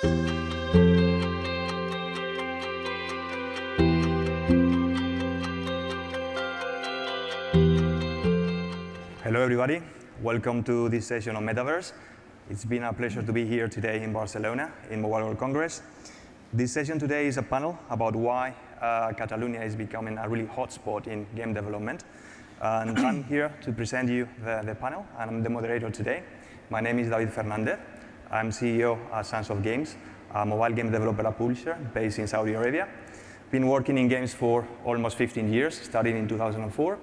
Hello, everybody. Welcome to this session on Metaverse. It's been a pleasure to be here today in Barcelona in Mobile World Congress. This session today is a panel about why Catalonia is becoming a really hot spot in game development. And I'm here to present you the panel, and I'm the moderator today. My name is David Fernandez. I'm CEO at Sons of Games, a mobile game developer and publisher based in Saudi Arabia. Been working in games for almost 15 years, starting in 2004.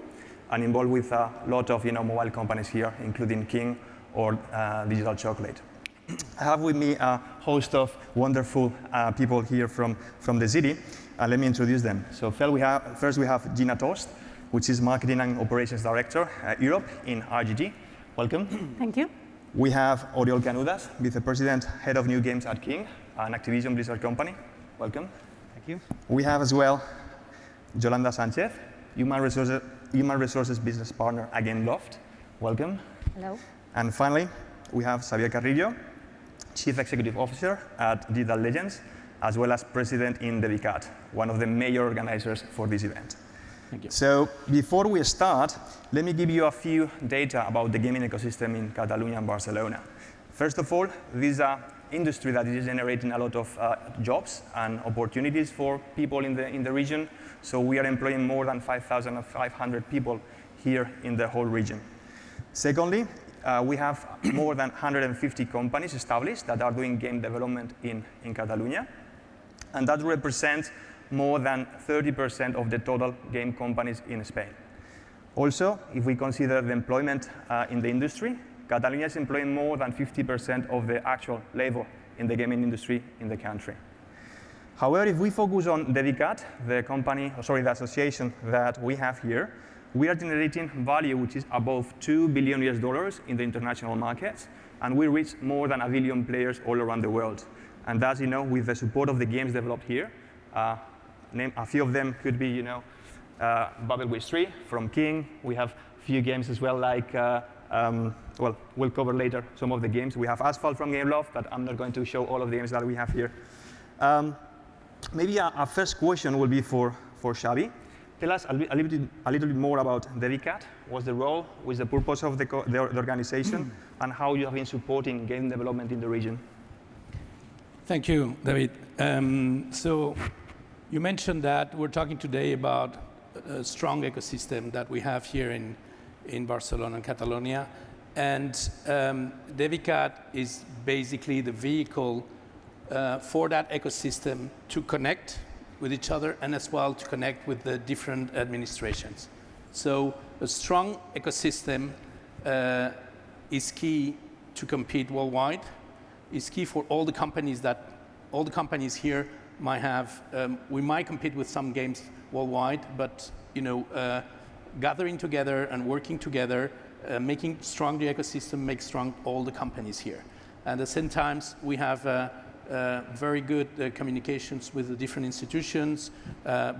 And involved with a lot of mobile companies here, including King or Digital Chocolate. I have with me a host of wonderful people here from the city. Let me introduce them. So first we have Gina Tost, which is Marketing and Operations Director Europe in RGG. Welcome. Thank you. We have Oriol Canudas, Vice President, Head of New Games at King, an Activision Blizzard company. Welcome. Thank you. We have as well Yolanda Sanchez, Human Resources Business Partner at GameLoft. Welcome. Hello. And finally, we have Xavier Carrillo, Chief Executive Officer at Digital Legends, as well as President in DeviCAT, one of the major organizers for this event. Thank you. So before we start, let me give you a few data about the gaming ecosystem in Catalonia and Barcelona. First of all, this is an industry that is generating a lot of jobs and opportunities for people in the region. So we are employing more than 5,500 people here in the whole region. Secondly, we have more than 150 companies established that are doing game development in Catalonia. And that represents more than 30% of the total game companies in Spain. Also, if we consider the employment in the industry, Catalonia is employing more than 50% of the actual labor in the gaming industry in the country. However, if we focus on DeviCAT, the association that we have here, we are generating value which is above $2 billion in the international markets, and we reach more than 1 billion players all around the world. And that's, with the support of the games developed here. Name a few of them could be, Bubble Witch 3 from King. We have a few games as well, like, we'll cover later some of the games. We have Asphalt from GameLoft, but I'm not going to show all of the games that we have here. Maybe our first question will be for Xavi. Tell us a little bit more about DeviCAT. What's the role, what's the purpose of the organization, and how you have been supporting game development in the region? Thank you, David. So you mentioned that we're talking today about a strong ecosystem that we have here in Barcelona and Catalonia. And DeviCAT is basically the vehicle for that ecosystem to connect with each other and as well to connect with the different administrations. So a strong ecosystem is key to compete worldwide, is key for all the companies here might have. We might compete with some games worldwide, but gathering together and working together, making strong the ecosystem makes strong all the companies here. And at the same time, we have very good communications with the different institutions,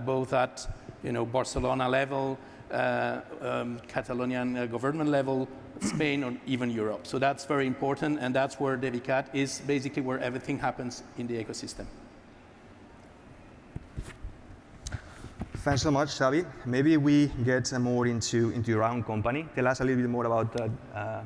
both at Barcelona level, Catalonian government level, Spain, or even Europe. So that's very important, and that's where DeviCAT is basically where everything happens in the ecosystem. Thanks so much, Xavi. Maybe we get more into your own company. Tell us a little bit more about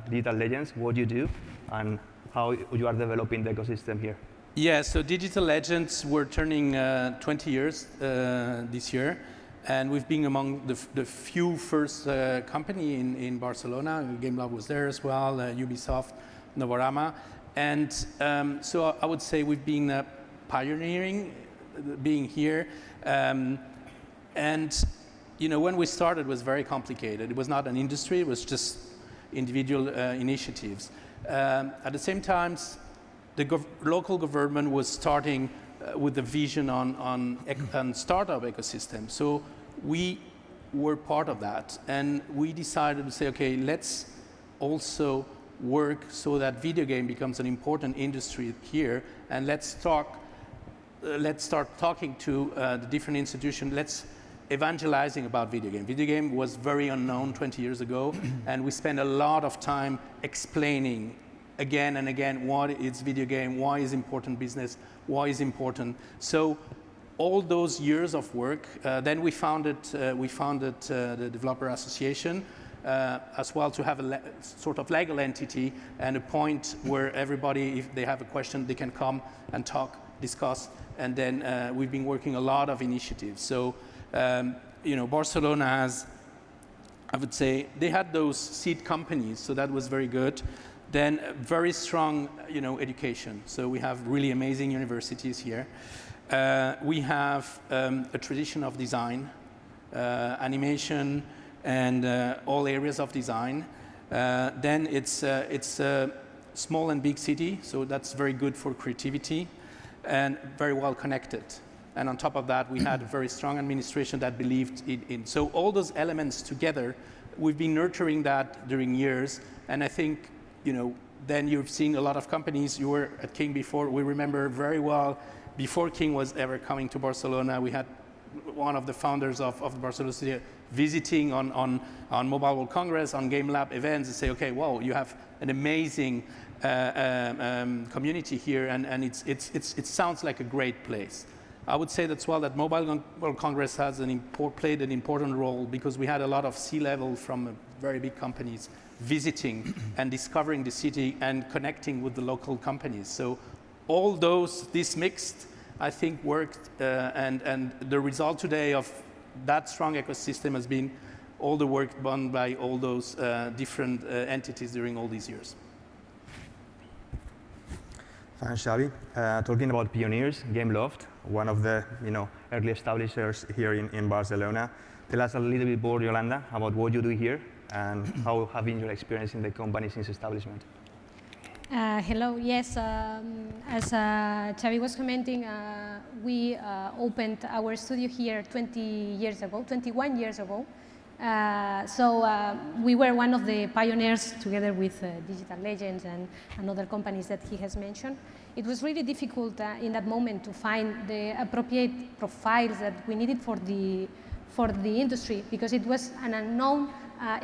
Digital Legends, what you do, and how you are developing the ecosystem here. Yeah, so Digital Legends, we're turning 20 years this year, and we've been among the few first company in Barcelona. GameLoft was there as well, Ubisoft, Novorama, and so I would say we've been pioneering, being here, and when we started, it was very complicated. It was not an industry; it was just individual initiatives. At the same time, the local government was starting with the vision on startup ecosystem. So we were part of that. And we decided to say, okay, let's also work so that video game becomes an important industry here. And let's start talking to the different institutions. Let's evangelizing about video game. Video game was very unknown 20 years ago. And we spent a lot of time explaining again and again what is video game, why is important business, why is important. So all those years of work, then we founded the Developer Association as well to have a sort of legal entity and a point where everybody, if they have a question, they can come and talk, discuss, and then we've been working a lot of initiatives. So, Barcelona has, I would say, they had those seed companies, so that was very good. Then very strong, education. So we have really amazing universities here. We have a tradition of design, animation, and all areas of design. Then it's a small and big city, so that's very good for creativity, and very well connected. And on top of that, we had a very strong administration that believed in. So all those elements together, we've been nurturing that during years. And I think, then you've seen a lot of companies. You were at King before. We remember very well, before King was ever coming to Barcelona, we had one of the founders of the Barcelona City visiting on Mobile World Congress, on Game Lab events, and say, okay, wow, you have an amazing community here, and it sounds like a great place. I would say that's well that Mobile World Congress has played an important role because we had a lot of C-level from very big companies visiting and discovering the city and connecting with the local companies. So all this mixed, I think, worked, and the result today of that strong ecosystem has been all the work done by all those different entities during all these years. Thanks, Xavi. Talking about pioneers, Gameloft, one of the early establishers here in Barcelona. Tell us a little bit more, Yolanda, about what you do here and how have been your experience in the company since establishment. Hello, yes, as Xavi was commenting, we opened our studio here 21 years ago. So we were one of the pioneers together with Digital Legends and other companies that he has mentioned. It was really difficult in that moment to find the appropriate profiles that we needed for the industry because it was an unknown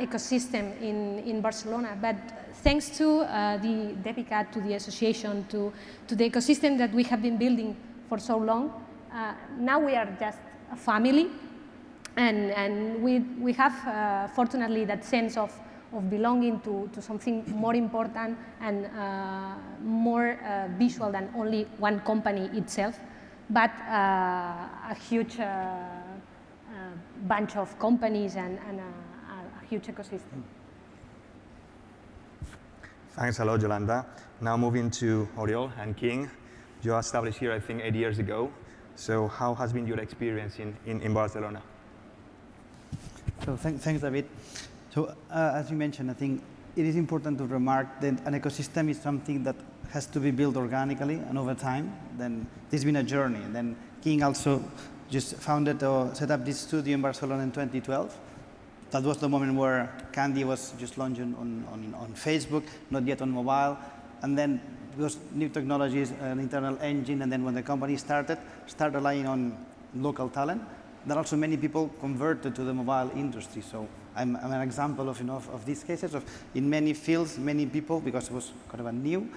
ecosystem in Barcelona. But thanks to the DeviCAT, to the association, to the ecosystem that we have been building for so long, now we are just a family. And we have, fortunately, that sense of belonging to something more important and more visual than only one company itself, but a huge bunch of companies and a huge ecosystem. Thanks a lot, Yolanda. Now moving to Oriol and King. You established here, I think, 8 years ago. So how has been your experience in Barcelona? So thanks, David. So as you mentioned, I think it is important to remark that an ecosystem is something that has to be built organically and over time. Then this has been a journey. And then King also just founded or set up this studio in Barcelona in 2012. That was the moment where Candy was just launching on Facebook, not yet on mobile. And then because new technologies, an internal engine, and then when the company started relying on local talent. Then also many people converted to the mobile industry. So I'm an example of these cases in many fields, many people, because it was kind of a new,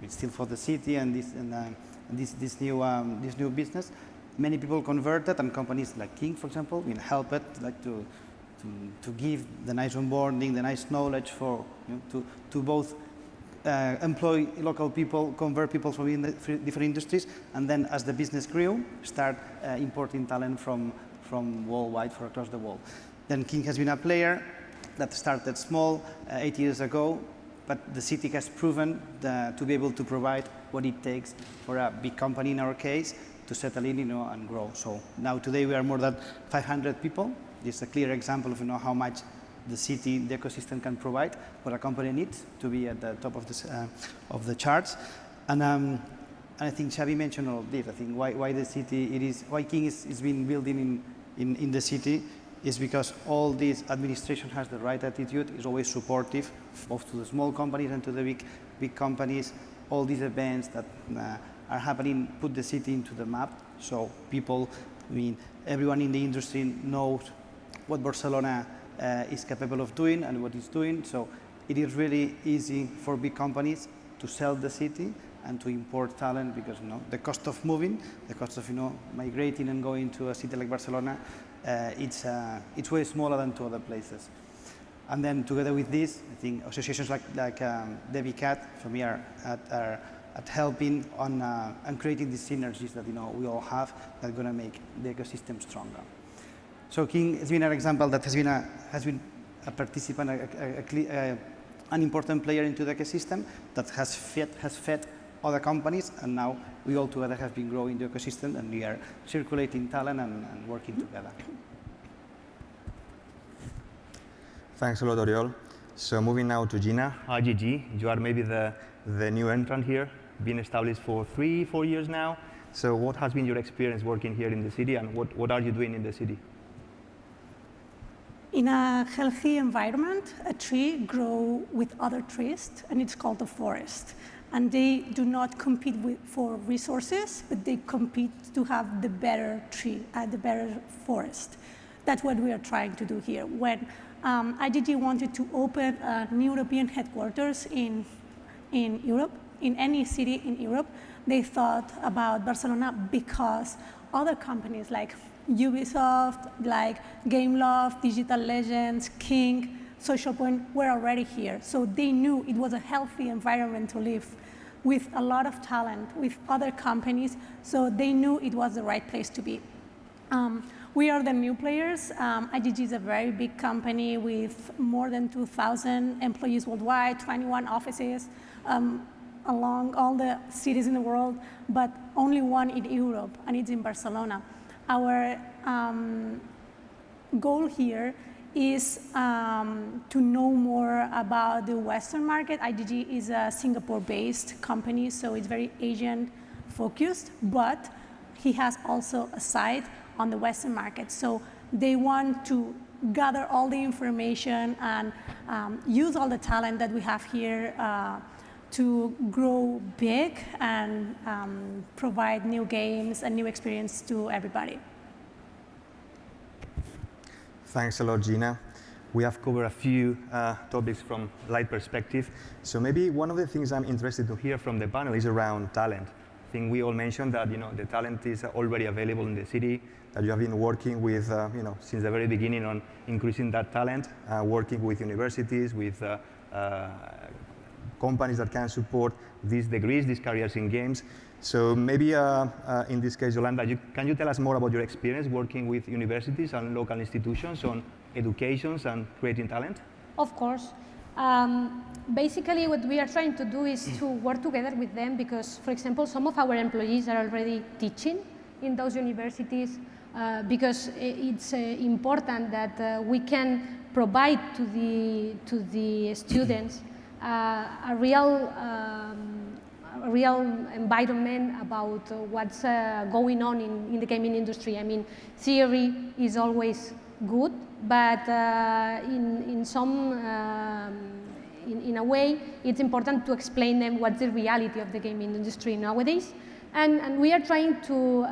it's still for the city and this new business. Many people converted, and companies like King, for example, help it to give the nice onboarding, the nice knowledge for to both employ local people, convert people from different industries, and then as the business grew, start importing talent from worldwide, from across the world. Then King has been a player that started small 8 years ago, but the city has proven to be able to provide what it takes for a big company, in our case, to settle in and grow. So now today we are more than 500 people. This is a clear example of how much the city, the ecosystem can provide, what a company needs to be at the top of the charts. And I think Xavi mentioned all of this. I think why the city, why King is being building in the city is because all this administration has the right attitude, is always supportive, both to the small companies and to the big companies. All these events that are happening put the city into the map. So people, everyone in the industry knows what Barcelona is capable of doing and what it's doing. So it is really easy for big companies to sell the city and to import talent, because the cost of moving, the cost of migrating and going to a city like Barcelona, it's way smaller than to other places. And then together with this, I think associations like DeviCAT for me are at helping on and creating these synergies that we all have that are going to make the ecosystem stronger. So King has been an example that has been a participant, an important player into the ecosystem that has fed other companies, and now we all together have been growing the ecosystem, and we are circulating talent and working together. Thanks a lot, Oriol. So moving now to Gina, IGG. You are maybe the new entrant here, been established for 3-4 years now. So what has been your experience working here in the city, and what are you doing in the city? In a healthy environment, a tree grows with other trees, and it's called a forest. And they do not compete for resources, but they compete to have the better tree, the better forest. That's what we are trying to do here. When IGG wanted to open an European headquarters in Europe, in any city in Europe, they thought about Barcelona because other companies like Ubisoft, like Gameloft, Digital Legends, King, Social Point were already here. So they knew it was a healthy environment to live with a lot of talent, with other companies. So they knew it was the right place to be. We are the new players. IGG is a very big company with more than 2,000 employees worldwide, 21 offices along all the cities in the world, but only one in Europe, and it's in Barcelona. Our goal here is to know more about the Western market. IGG is a Singapore-based company, so it's very Asian-focused, but he has also a side on the Western market. So they want to gather all the information and use all the talent that we have here to grow big and provide new games and new experience to everybody. Thanks a lot, Gina. We have covered a few topics from light perspective. So maybe one of the things I'm interested to hear from the panel is around talent. I think we all mentioned that the talent is already available in the city, that you have been working with since the very beginning on increasing that talent, working with universities, with companies that can support these degrees, these careers in games. So maybe in this case, Yolanda, can you tell us more about your experience working with universities and local institutions on educations and creating talent? Of course. Basically, what we are trying to do is to work together with them because, for example, some of our employees are already teaching in those universities because it's important that we can provide to the students a real environment about what's going on in the gaming industry. I mean, theory is always good, but in a way, it's important to explain them what's the reality of the gaming industry nowadays. And we are trying to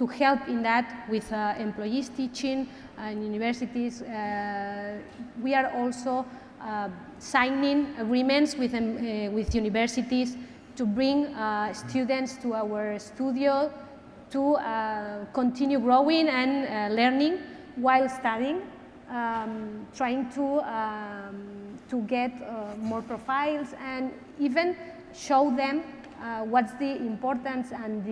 help in that with employees teaching and universities. We are also signing agreements with universities to bring students to our studio to continue growing and learning while studying, trying to get more profiles and even show them what's the importance and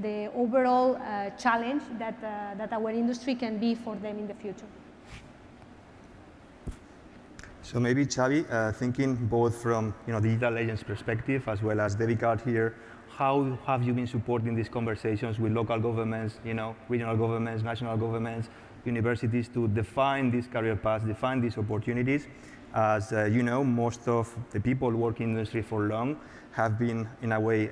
the overall challenge that our industry can be for them in the future. So maybe Xavi, thinking both from Digital Legends perspective as well as DeviCAT here, how have you been supporting these conversations with local governments, regional governments, national governments, universities to define these career paths, define these opportunities? As most of the people working in the industry for long have been, in a way,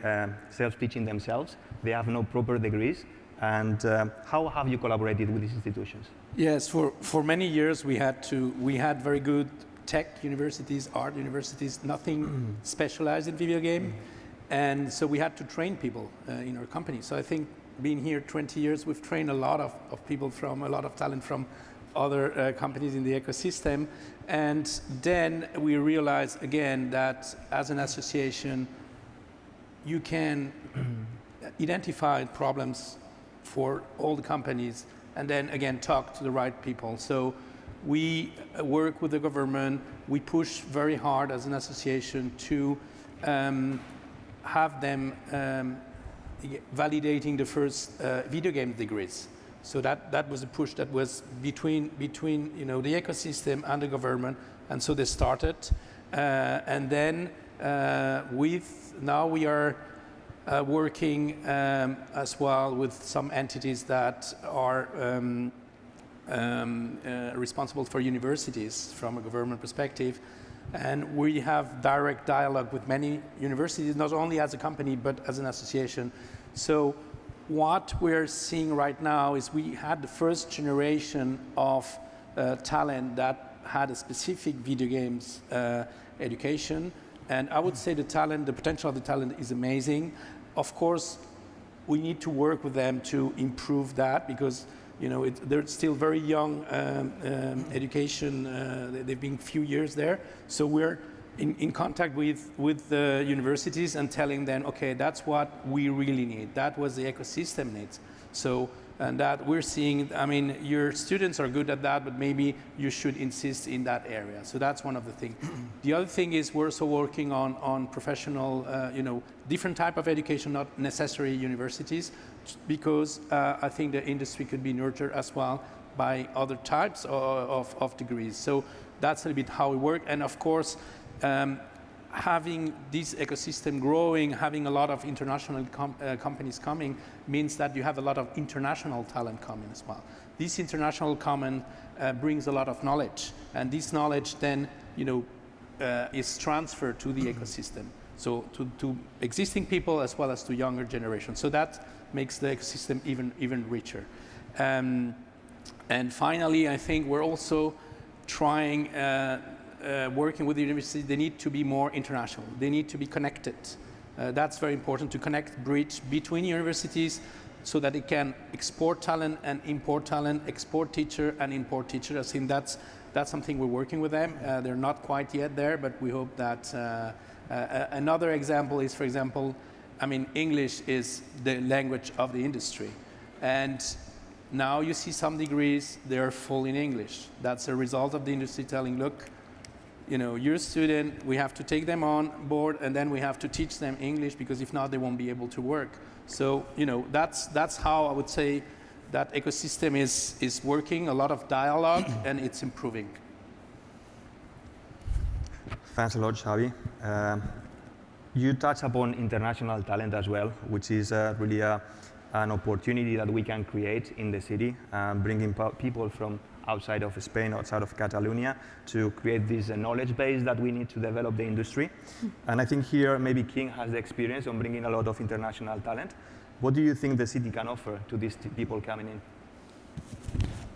self-teaching themselves. They have no proper degrees. And how have you collaborated with these institutions? Yes, for many years we had very good tech universities, art universities, nothing specialized in video game. And so we had to train people in our company. So I think being here 20 years, we've trained a lot of people from a lot of talent from other companies in the ecosystem. And then we realized again that as an association, you can identify problems for all the companies and then again talk to the right people. So we work with the government. We push very hard as an association to have them validating the first video game degrees. So that was a push that was between you know, the ecosystem and the government, and so they started. And then now we are working as well with some entities that are responsible for universities from a government perspective. And we have direct dialogue with many universities, not only as a company, but as an association. So what we're seeing right now is we had the first generation of talent that had a specific video games education. And I would say the potential of the talent is amazing. Of course, we need to work with them to improve that because you know, they're still very young education. They've been a few years there. So we're in contact with the universities and telling them, okay, that's what we really need. That was the ecosystem needs. So, and that we're seeing, I mean, your students are good at that, but maybe you should insist in that area. So that's one of the things. The other thing is we're also working on professional, you know, different type of education, not necessarily universities, because I think the industry could be nurtured as well by other types of degrees. So that's a little bit how we work. And of course, having this ecosystem growing, having a lot of international companies coming means that you have a lot of international talent coming as well. This international comment brings a lot of knowledge, and this knowledge then, you know, is transferred to the ecosystem. So to existing people as well as to younger generations. So that makes the ecosystem even richer. And finally, I think we're also trying, working with the university, they need to be more international. They need to be connected. That's very important, to connect, bridge between universities so that it can export talent and import talent, export teacher and import teacher. I think that's something we're working with them. They're not quite yet there, but we hope that another example is, for example, I mean, English is the language of the industry. And now you see some degrees, they're full in English. That's a result of the industry telling, look, you know, you're a student, we have to take them on board, and then we have to teach them English, because if not, they won't be able to work. So, you know, that's how I would say that ecosystem is working, a lot of dialogue, and it's improving. Thanks a lot, Xavi. You touch upon international talent as well, which is really an opportunity that we can create in the city, bringing people from outside of Spain, outside of Catalonia, to create this knowledge base that we need to develop the industry. And I think here maybe King has the experience on bringing a lot of international talent. What do you think the city can offer to these people coming in?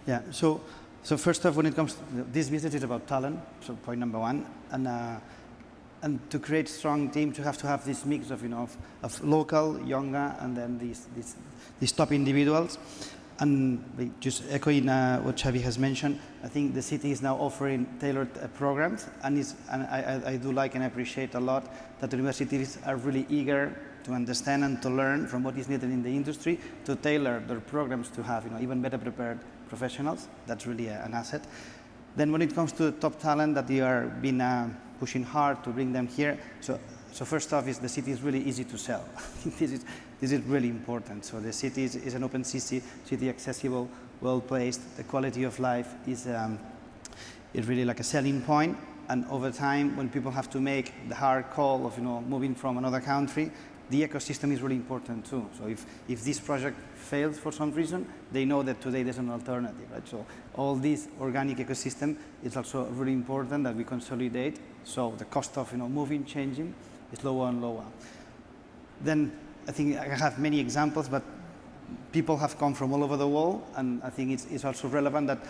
Yeah, so first off, when it comes to this business, is about talent, so point number one. And to create strong teams, you have to have this mix of, you know, of local, younger, and then these top individuals. And just echoing what Xavi has mentioned, I think the city is now offering tailored programs, and I do like and appreciate a lot that the universities are really eager to understand and to learn from what is needed in the industry to tailor their programs to have, you know, even better prepared professionals. That's really an asset. Then when it comes to top talent that you are been pushing hard to bring them here, so first off, is the city is really easy to sell. This is really important. So the city is an open city accessible, well placed. The quality of life is really like a selling point. And over time, when people have to make the hard call of, you know, moving from another country, the ecosystem is really important too. So if this project fails for some reason, they know that today there's an alternative, right? So all this organic ecosystem is also really important that we consolidate. So the cost of, you know, moving, changing is lower and lower. Then I think I have many examples, but people have come from all over the world, and I think it's also relevant that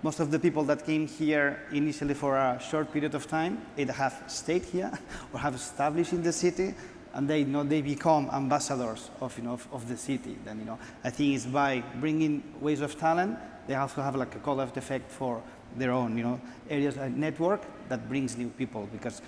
most of the people that came here initially for a short period of time either have stayed here or have established in the city, and they, they become ambassadors of, of the city. Then, I think it's by bringing waves of talent, they also have like a call-out effect for their own, areas, a network that brings new people. Because,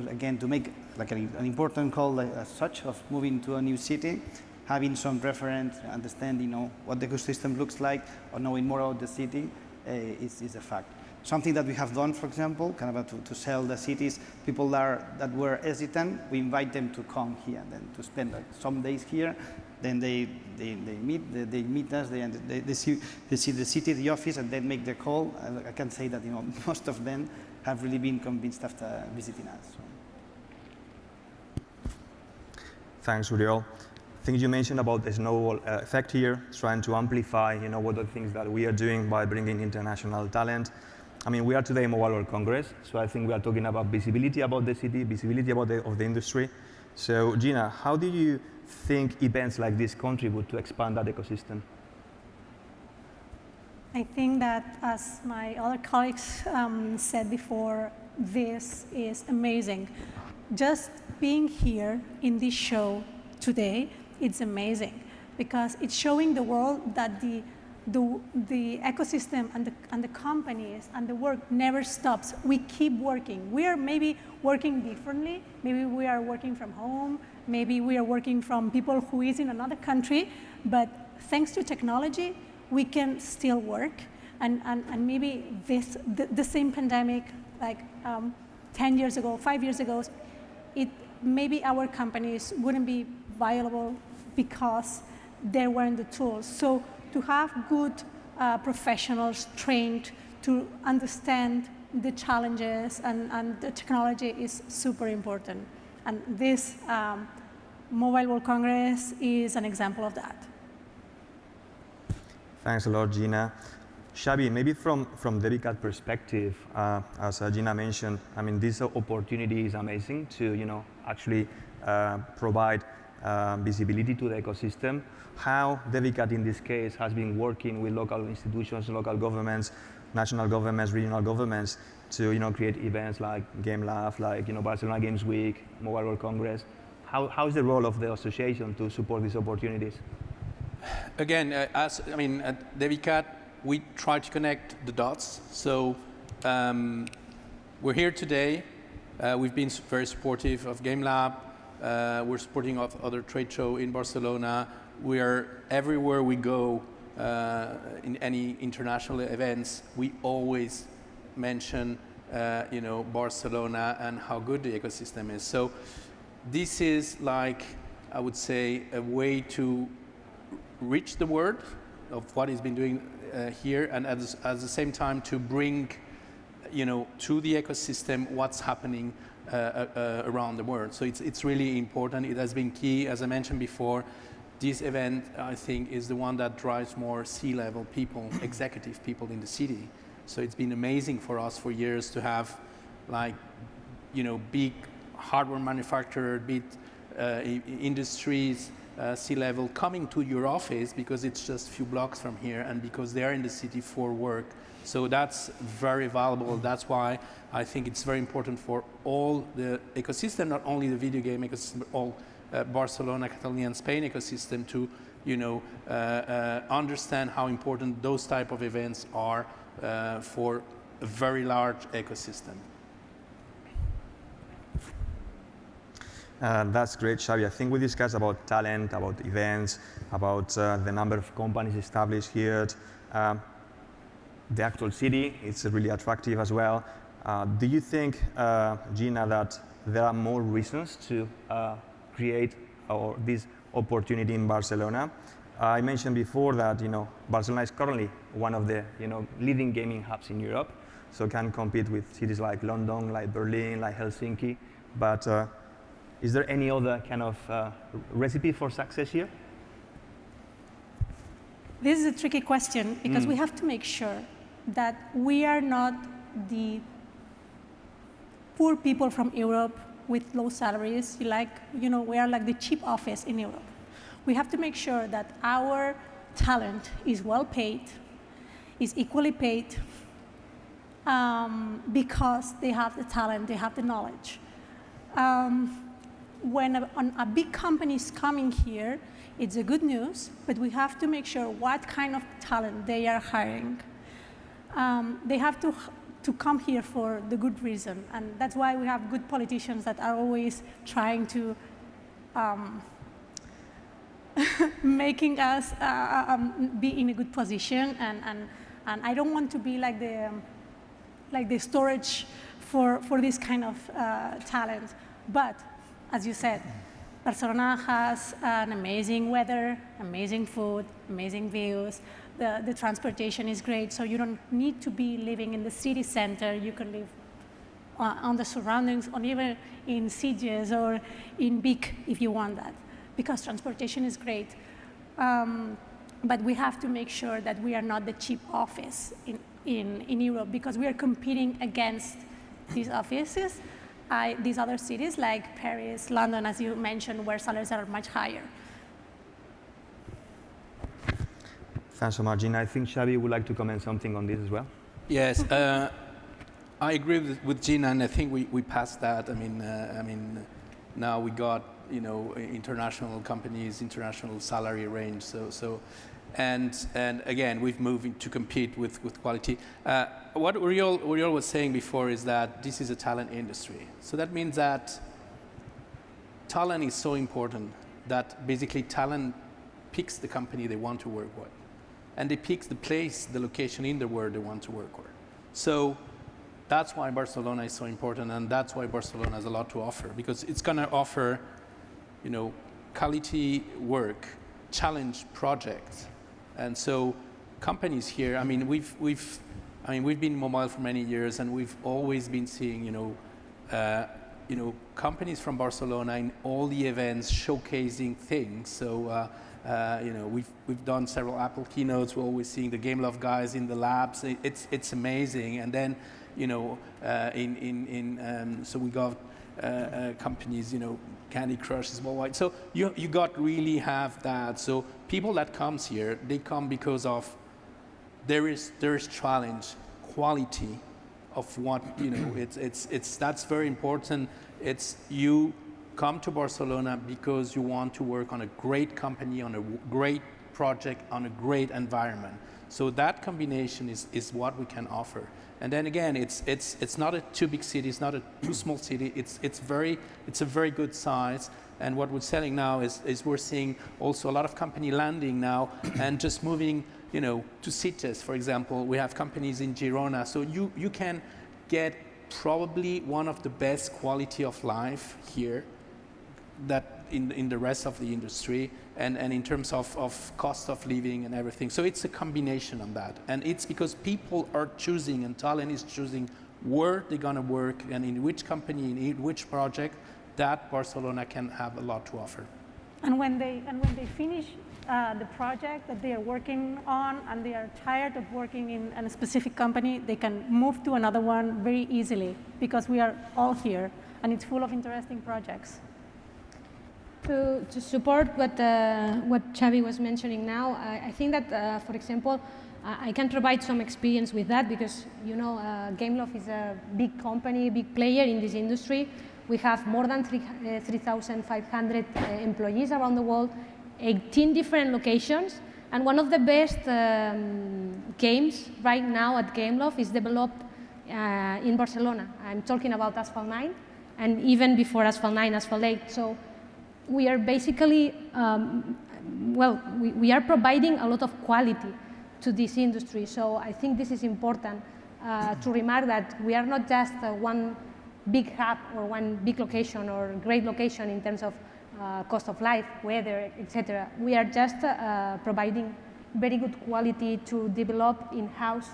again, to make like an important call as such of moving to a new city, having some reference, understanding, what the ecosystem looks like, or knowing more about the city is a fact. Something that we have done, for example, kind of to sell the cities, people that were hesitant, we invite them to come here, then to spend like some days here, then they meet us, they see the city, the office, and then make the call. I can say that most of them have really been convinced after visiting us. So. Thanks, Uriel. Things you mentioned about the snowball effect here, trying to amplify, what are the things that we are doing by bringing international talent. I mean, we are today in Mobile World Congress, so I think we are talking about visibility about the city, visibility about of the industry. So, Gina, how do you think events like this contribute to expand that ecosystem? I think that, as my other colleagues said before, this is amazing. Just being here in this show today, it's amazing because it's showing the world that the ecosystem and the companies and the work never stops. We keep working. We are maybe working differently. Maybe we are working from home. Maybe we are working from people who is in another country. But thanks to technology, we can still work. And maybe the same pandemic, like 10 years ago, 5 years ago, maybe our companies wouldn't be viable because there weren't the tools. So to have good professionals trained to understand the challenges and the technology is super important. And this Mobile World Congress is an example of that. Thanks a lot, Gina. Xavi, maybe from DeviCAT perspective, as Gina mentioned, I mean, this opportunity is amazing to, actually provide visibility to the ecosystem. How DeviCAT in this case has been working with local institutions, local governments, national governments, regional governments to create events like Game Lab, like Barcelona Games Week, Mobile World Congress. How is the role of the association to support these opportunities? Again, at DeviCAT, we try to connect the dots. So we're here today. We've been very supportive of Game Lab. We're supporting of other trade show in Barcelona. We are everywhere we go in any international events. We always mention, Barcelona and how good the ecosystem is. So this is like, I would say, a way to reach the word of what he's been doing here, and at the same time to bring, to the ecosystem what's happening around the world. So it's really important. It has been key, as I mentioned before. This event, I think, is the one that drives more C-level people, executive people in the city. So it's been amazing for us for years to have, big hardware manufacturer, big industries, C-level coming to your office because it's just a few blocks from here and because they're in the city for work. So that's very valuable. That's why I think it's very important for all the ecosystem, not only the video game ecosystem, but all Barcelona, Catalonia, and Spain ecosystem to, understand how important those type of events are for a very large ecosystem. That's great, Xavi. I think we discussed about talent, about events, about the number of companies established here. The actual city, it's really attractive as well. Do you think, Gina, that there are more reasons to create this opportunity in Barcelona? I mentioned before that Barcelona is currently one of the leading gaming hubs in Europe, so can compete with cities like London, like Berlin, like Helsinki. But is there any other kind of recipe for success here? This is a tricky question because we have to make sure that we are not the poor people from Europe with low salaries. We are like the cheap office in Europe. We have to make sure that our talent is well paid, is equally paid, because they have the talent, they have the knowledge. when a big company is coming here, it's a good news, but we have to make sure what kind of talent they are hiring. They have to come here for the good reason, and that's why we have good politicians that are always trying to making us be in a good position, and I don't want to be like the storage for this kind of talent. But as you said, Barcelona has an amazing weather, amazing food, amazing views. The transportation is great, so you don't need to be living in the city center. You can live on the surroundings, or even in Sitges or in Vic if you want that, because transportation is great. But we have to make sure that we are not the cheap office in Europe, because we are competing against these offices, these other cities like Paris, London, as you mentioned, where salaries are much higher. Thanks so much, Gina. I think Xavi would like to comment something on this as well. Yes, I agree with Gina, and I think we passed that. I mean, now we got international companies, international salary range. And again, we've moved to compete with quality. What Uriol was saying before is that this is a talent industry. So that means that talent is so important that basically talent picks the company they want to work with. And they pick the place, the location in the world they want to work with. So that's why Barcelona is so important, and that's why Barcelona has a lot to offer, because it's going to offer, quality work, challenge projects. And so companies here, I mean, we've been mobile for many years, and we've always been seeing, companies from Barcelona in all the events showcasing things. So, we've done several Apple keynotes. We're always seeing the Game Love guys in the labs. It's amazing. And then, so we got companies, Candy Crush is worldwide. So you got really have that. So people that comes here, they come because of there is challenge, quality of what that's very important. It's you come to Barcelona because you want to work on a great company, on a great project, on a great environment. So that combination is what we can offer. And then again, it's not a too big city, it's not a too small city. It's a very good size. And what we're selling now is we're seeing also a lot of company landing now and just moving, to Sitges, for example. We have companies in Girona, so you can get probably one of the best quality of life here that in the rest of the industry, and in terms of cost of living and everything. So it's a combination of that. And it's because people are choosing, and talent is choosing where they're gonna work and in which company, in which project, that Barcelona can have a lot to offer. And when they finish the project that they are working on, and they are tired of working in a specific company, they can move to another one very easily, because we are all here, and it's full of interesting projects. To support what Xavi was mentioning now, I think that, for example, I can provide some experience with that, because Gameloft is a big company, big player in this industry. We have more than 3,500 employees around the world, 18 different locations, and one of the best games right now at Gameloft is developed in Barcelona. I'm talking about Asphalt 9, and even before Asphalt 9, Asphalt 8. So we are basically, we are providing a lot of quality to this industry. So I think this is important to remark that we are not just one big hub or one big location or great location in terms of cost of life, weather, etc. We are just providing very good quality to develop in-house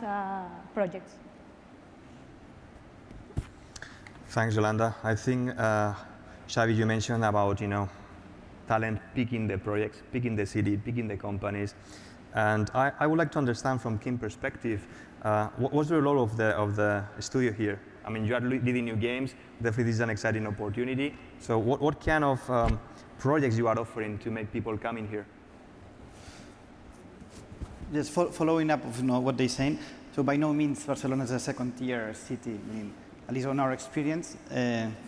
projects. Thanks, Yolanda. I think, Xavi, you mentioned about, talent picking the projects, picking the city, picking the companies. And I would like to understand from Kim's perspective, what's the role of the studio here? I mean, you are leading new games. Definitely this is an exciting opportunity. So what kind of projects you are offering to make people come in here? Just following up of what they're saying. So by no means Barcelona is a second-tier city. I mean, at least on our experience,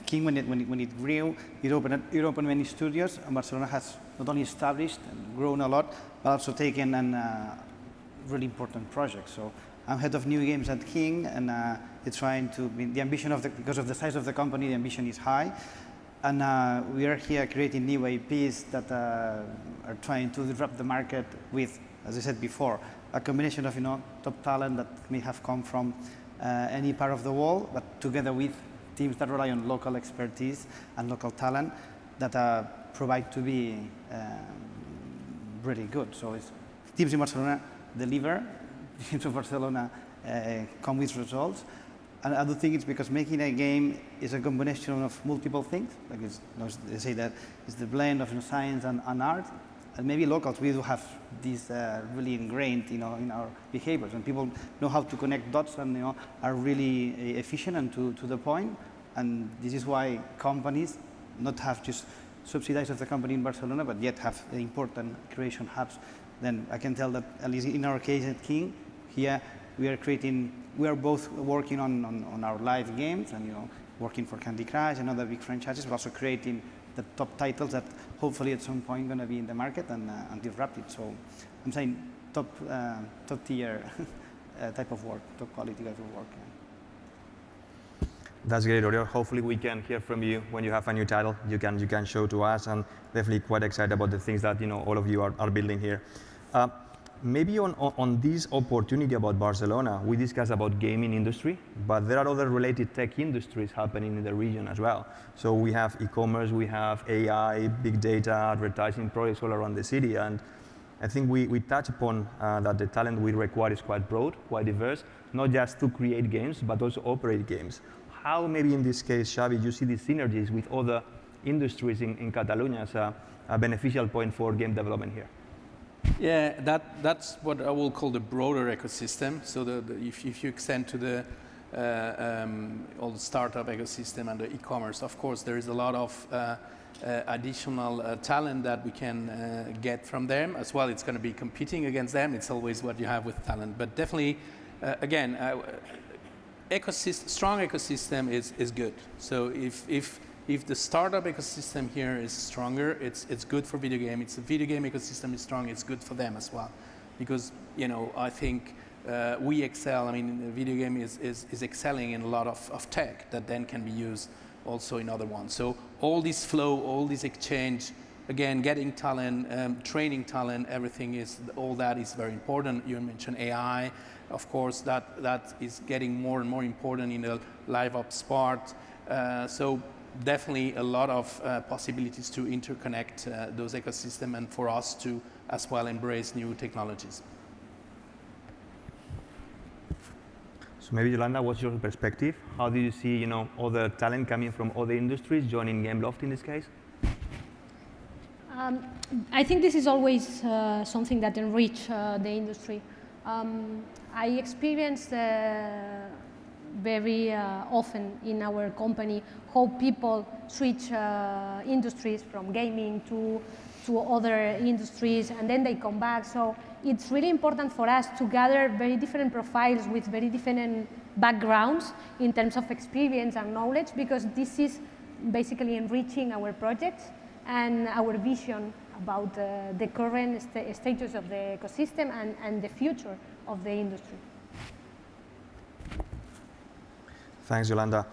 King, when it grew, it opened many studios, and Barcelona has not only established and grown a lot, but also taken a really important project. So I'm head of new games at King, and it's trying to be, the ambition of because of the size of the company, the ambition is high. And we are here creating new IPs that are trying to disrupt the market with, as I said before, a combination of top talent that may have come from any part of the world, but together with teams that rely on local expertise and local talent that provide to be really good. So it's teams in Barcelona deliver, teams in Barcelona come with results. And I do think it's because making a game is a combination of multiple things. Like they say that it's the blend of science and art. And maybe locals, we do have this really ingrained in our behaviors. And people know how to connect dots and are really efficient and to the point. And this is why companies not have just subsidies of the company in Barcelona, but yet have important creation hubs. Then I can tell that, at least in our case at King, here we are both working on our live games and working for Candy Crush and other big franchises, but also creating the top titles that hopefully at some point going to be in the market and disrupt it. So I'm saying top tier type of work, top quality type of work. Yeah. That's great, Oriol. Hopefully we can hear from you when you have a new title. You can show to us, and definitely quite excited about the things that all of you are building here. Maybe on this opportunity about Barcelona, we discussed about gaming industry, but there are other related tech industries happening in the region as well. So we have e-commerce, we have AI, big data, advertising projects all around the city, and I think we touch upon that the talent we require is quite broad, quite diverse, not just to create games, but also operate games. How maybe in this case, Xavi, you see the synergies with other industries in Catalonia as a beneficial point for game development here? Yeah, that's what I will call the broader ecosystem. So if you extend to the all the startup ecosystem and the e-commerce, of course, there is a lot of additional talent that we can get from them as well. It's going to be competing against them. It's always what you have with talent. But definitely, again, strong ecosystem is good. So if the startup ecosystem here is stronger, it's good for video game. If the video game ecosystem is strong, it's good for them as well. Because, I think we excel. I mean, video game is excelling in a lot of tech that then can be used also in other ones. So all this flow, all this exchange, again, getting talent, training talent, all that is very important. You mentioned AI. Of course, that is getting more and more important in the live ops part. So definitely a lot of possibilities to interconnect those ecosystems and for us to as well embrace new technologies. So maybe Yolanda, what's your perspective? How do you see other talent coming from other industries joining Gameloft in this case? I think this is always something that enrich the industry. I experienced very often in our company how people switch industries from gaming to other industries, and then they come back. So it's really important for us to gather very different profiles with very different backgrounds in terms of experience and knowledge, because this is basically enriching our projects and our vision about the current status of the ecosystem and the future of the industry. Thanks, Yolanda.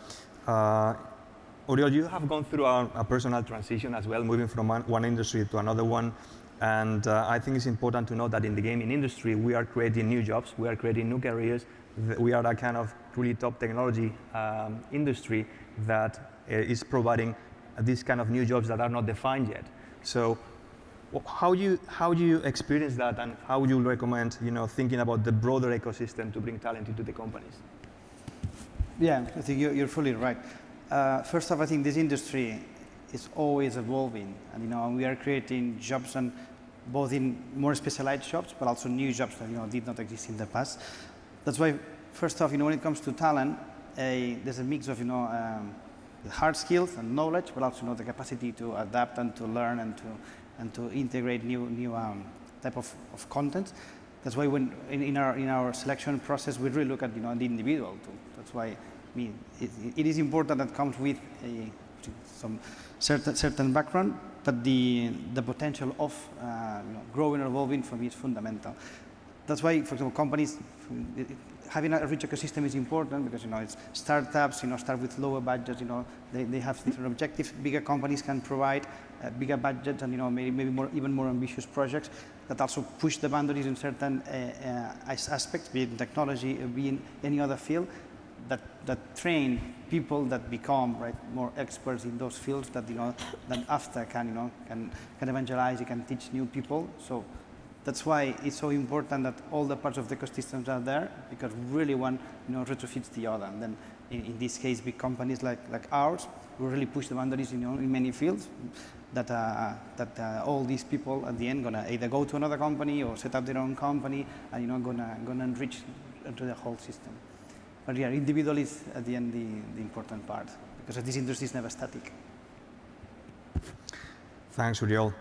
Oriol, you have gone through a personal transition as well, moving from one industry to another one. And I think it's important to know that in the gaming industry, we are creating new jobs, we are creating new careers. We are a kind of really top technology industry that is providing these kind of new jobs that are not defined yet. So how do you experience that, and how would you recommend thinking about the broader ecosystem to bring talent into the companies? Yeah, I think you're fully right. First off, I think this industry is always evolving, and we are creating jobs, and both in more specialized jobs, but also new jobs that did not exist in the past. That's why, first off, when it comes to talent, there's a mix of hard skills and knowledge, but also the capacity to adapt and to learn and to integrate new type of content. That's why when in our selection process, we really look at the individual too. That's why I mean, it is important that comes with some certain background, but the potential of growing or evolving from it is fundamental. That's why, for example, companies having a rich ecosystem is important because it's startups start with lower budgets. They have different objectives. Bigger companies can provide bigger budgets and maybe even more ambitious projects that also push the boundaries in certain aspects, be it in technology, be in any other field, that train people that become more experts in those fields that that after can evangelize, you can teach new people. So that's why it's so important that all the parts of the ecosystems are there, because really one retrofits the other. And then in this case, big companies like ours will really push the boundaries in many fields that all these people at the end gonna either go to another company or set up their own company and gonna enrich into the whole system. But yeah, individual is at the end the important part, because this industry is never static. Thanks, Uriel.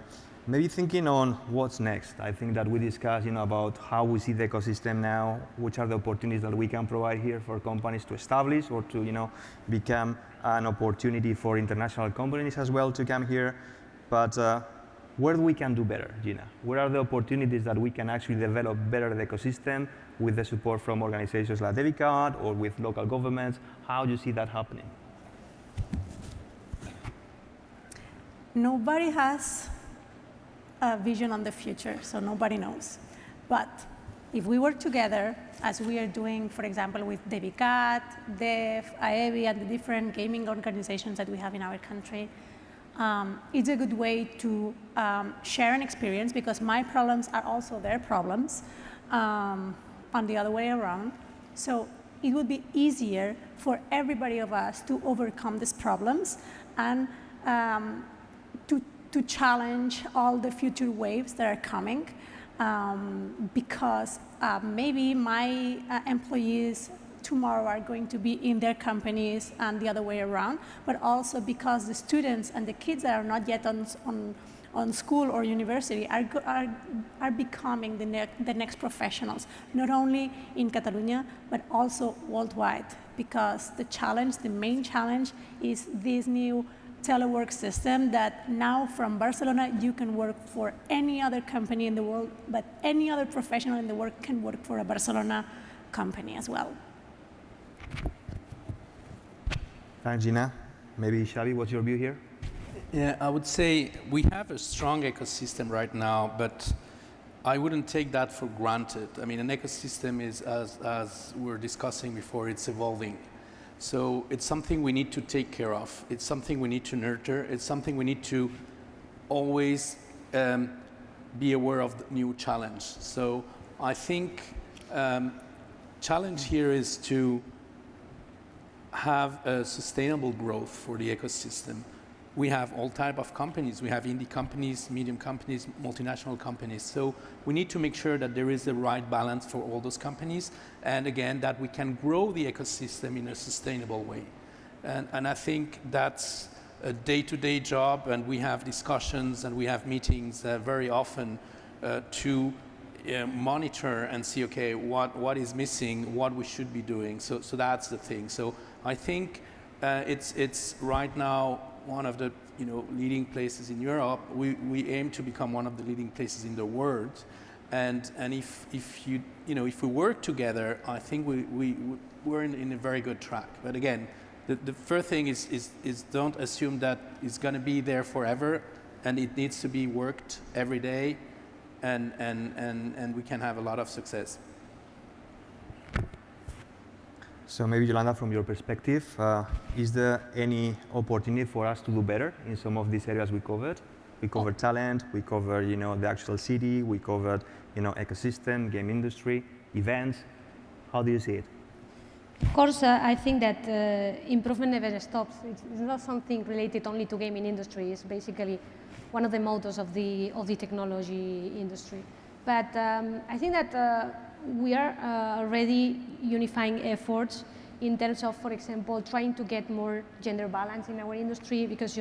Maybe thinking on what's next. I think that we discussed about how we see the ecosystem now, which are the opportunities that we can provide here for companies to establish or to become an opportunity for international companies as well to come here. But where we can do better, Gina? Where are the opportunities that we can actually develop better the ecosystem with the support from organizations like DeviCAT or with local governments? How do you see that happening? Nobody has a vision on the future, so nobody knows. But if we work together, as we are doing, for example, with DeviCAT, DEF, AEBI, and the different gaming organizations that we have in our country, it's a good way to share an experience, because my problems are also their problems, on the other way around. So it would be easier for everybody of us to overcome these problems and to challenge all the future waves that are coming, because maybe my employees tomorrow are going to be in their companies and the other way around, but also because the students and the kids that are not yet on school or university are becoming the next professionals, not only in Catalonia, but also worldwide, because the main challenge is this new telework system that now from Barcelona you can work for any other company in the world, but any other professional in the world can work for a Barcelona company as well. Thanks, Gina. Maybe Xavi, what's your view here? Yeah, I would say we have a strong ecosystem right now, but I wouldn't take that for granted. I mean, an ecosystem is, as we were discussing before, it's evolving. So it's something we need to take care of. It's something we need to nurture. It's something we need to always be aware of the new challenge. So I think challenge here is to have a sustainable growth for the ecosystem. We have all type of companies. We have indie companies, medium companies, multinational companies. So we need to make sure that there is the right balance for all those companies, and again, that we can grow the ecosystem in a sustainable way. And I think that's a day-to-day job, and we have discussions and we have meetings very often to monitor and see, okay, what is missing, what we should be doing. So that's the thing. So I think it's right now one of the leading places in Europe. We aim to become one of the leading places in the world, and if we work together, I think we're in a very good track. But again, the first thing is don't assume that it's going to be there forever, and it needs to be worked every day, and we can have a lot of success. So maybe, Yolanda, from your perspective, is there any opportunity for us to do better in some of these areas we covered? We covered talent, we covered the actual city, we covered ecosystem, game industry, events. How do you see it? Of course, I think that improvement never stops. It's not something related only to gaming industry. It's basically one of the motors of the technology industry. But I think that we are already unifying efforts in terms of, for example, trying to get more gender balance in our industry, because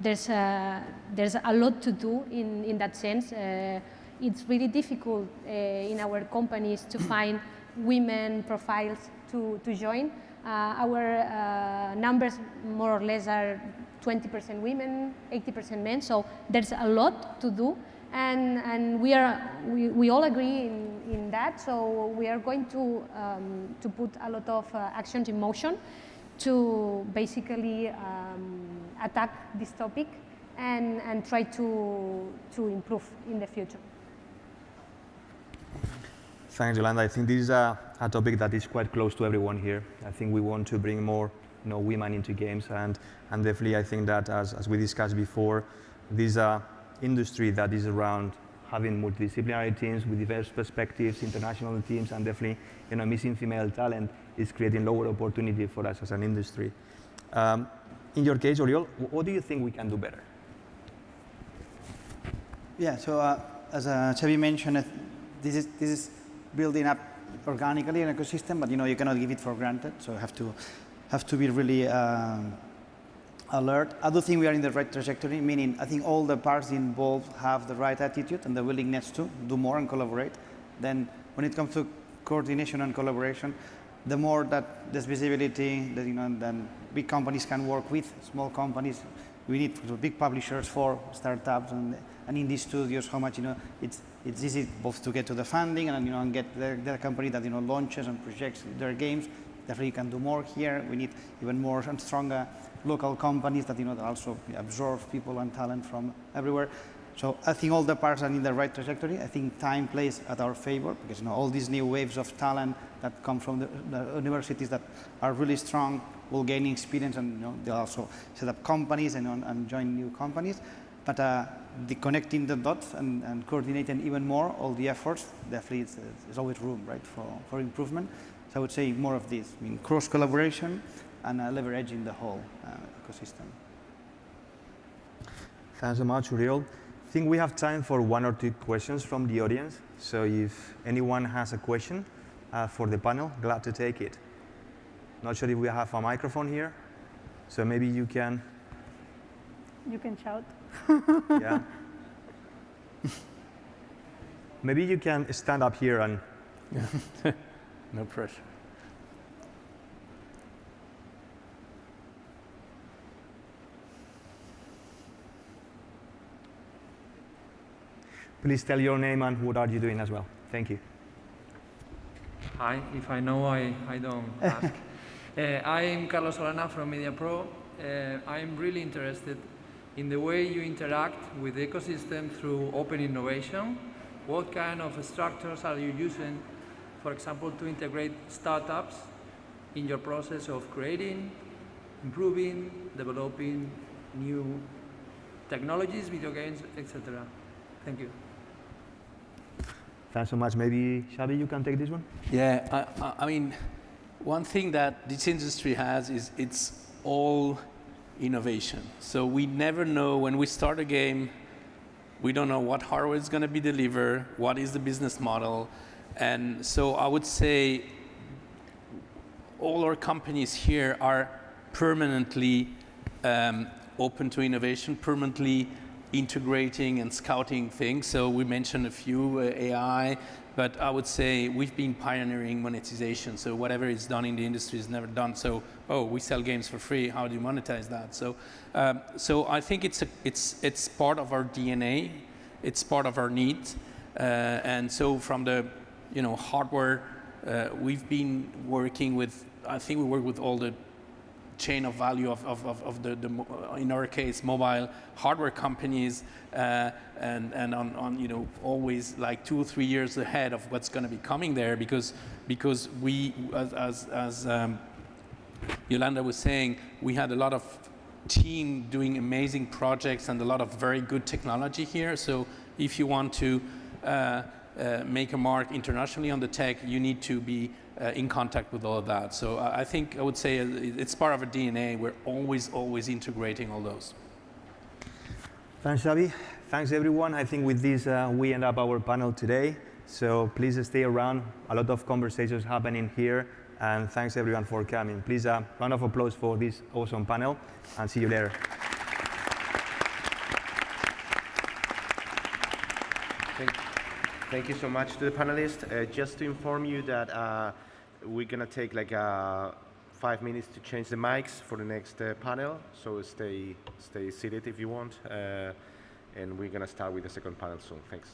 there's a lot to do in that sense. It's really difficult in our companies to find women profiles to join, Our numbers more or less are 20% women, 80% men, so there's a lot to do. And we all agree in that, so we are going to put a lot of actions in motion to basically attack this topic and try to improve in the future. Thanks, Yolanda. I think this is a topic that is quite close to everyone here. I think we want to bring more women into games, and definitely I think that as we discussed before, this industry that is around having multidisciplinary teams with diverse perspectives, international teams, and definitely missing female talent is creating lower opportunity for us as an industry. In your case, Oriol, what do you think we can do better? Yeah, so as Xavi mentioned, this is building up organically an ecosystem, but you cannot give it for granted. So have to be really alert. I do think we are in the right trajectory, meaning I think all the parts involved have the right attitude and the willingness to do more and collaborate. Then when it comes to coordination and collaboration, the more that there's visibility, that, then big companies can work with small companies. We need big publishers for startups and indie studios. How much it's easy both to get to the funding and get the company that launches and projects their games. Definitely you can do more here. We need even more and stronger local companies that that also absorb people and talent from everywhere. So I think all the parts are in the right trajectory. I think time plays at our favor because all these new waves of talent that come from the universities that are really strong will gain experience, and they'll also set up companies and join new companies. But the connecting the dots and coordinating even more all the efforts, definitely there's always room, right, for improvement. So I would say more of this, cross collaboration and leveraging the whole ecosystem. Thanks so much, Uriel. I think we have time for 1 or 2 questions from the audience. So if anyone has a question for the panel, glad to take it. Not sure if we have a microphone here, so maybe you can. You can shout. Yeah. Maybe you can stand up here and. Yeah. No pressure. Please tell your name and what are you doing as well. Thank you. Hi, if I know, I don't ask. I'm Carlos Solana from MediaPro. I'm really interested in the way you interact with the ecosystem through open innovation. What kind of structures are you using, for example, to integrate startups in your process of creating, improving, developing new technologies, video games, etc.? Thank you. Thanks so much. Maybe, Xavi, you can take this one? Yeah, I mean, one thing that this industry has is it's all innovation. So we never know when we start a game, we don't know what hardware is going to be delivered, what is the business model. And so I would say all our companies here are permanently open to innovation, permanently integrating and scouting things. So we mentioned a few, AI, but I would say we've been pioneering monetization. So whatever is done in the industry is never done. So, we sell games for free. How do you monetize that? So, so I think it's part of our DNA. It's part of our needs. And so from the hardware, we've been working with. I think we work with all the chain of value of the in our case mobile hardware companies and on always like 2 or 3 years ahead of what's going to be coming there because we as Yolanda was saying, we had a lot of team doing amazing projects and a lot of very good technology here. So if you want to make a mark internationally on the tech, you need to be in contact with all of that. So I think I would say it's part of our DNA. We're always integrating all those. Thanks, Xavi. Thanks, everyone. I think with this, we end up our panel today. So please stay around. A lot of conversations happening here. And thanks, everyone, for coming. Please, round of applause for this awesome panel. And see you later. Thank you so much to the panelists. Just to inform you that we're going to take like a 5 minutes to change the mics for the next panel, so stay seated if you want. And we're going to start with the second panel soon. Thanks.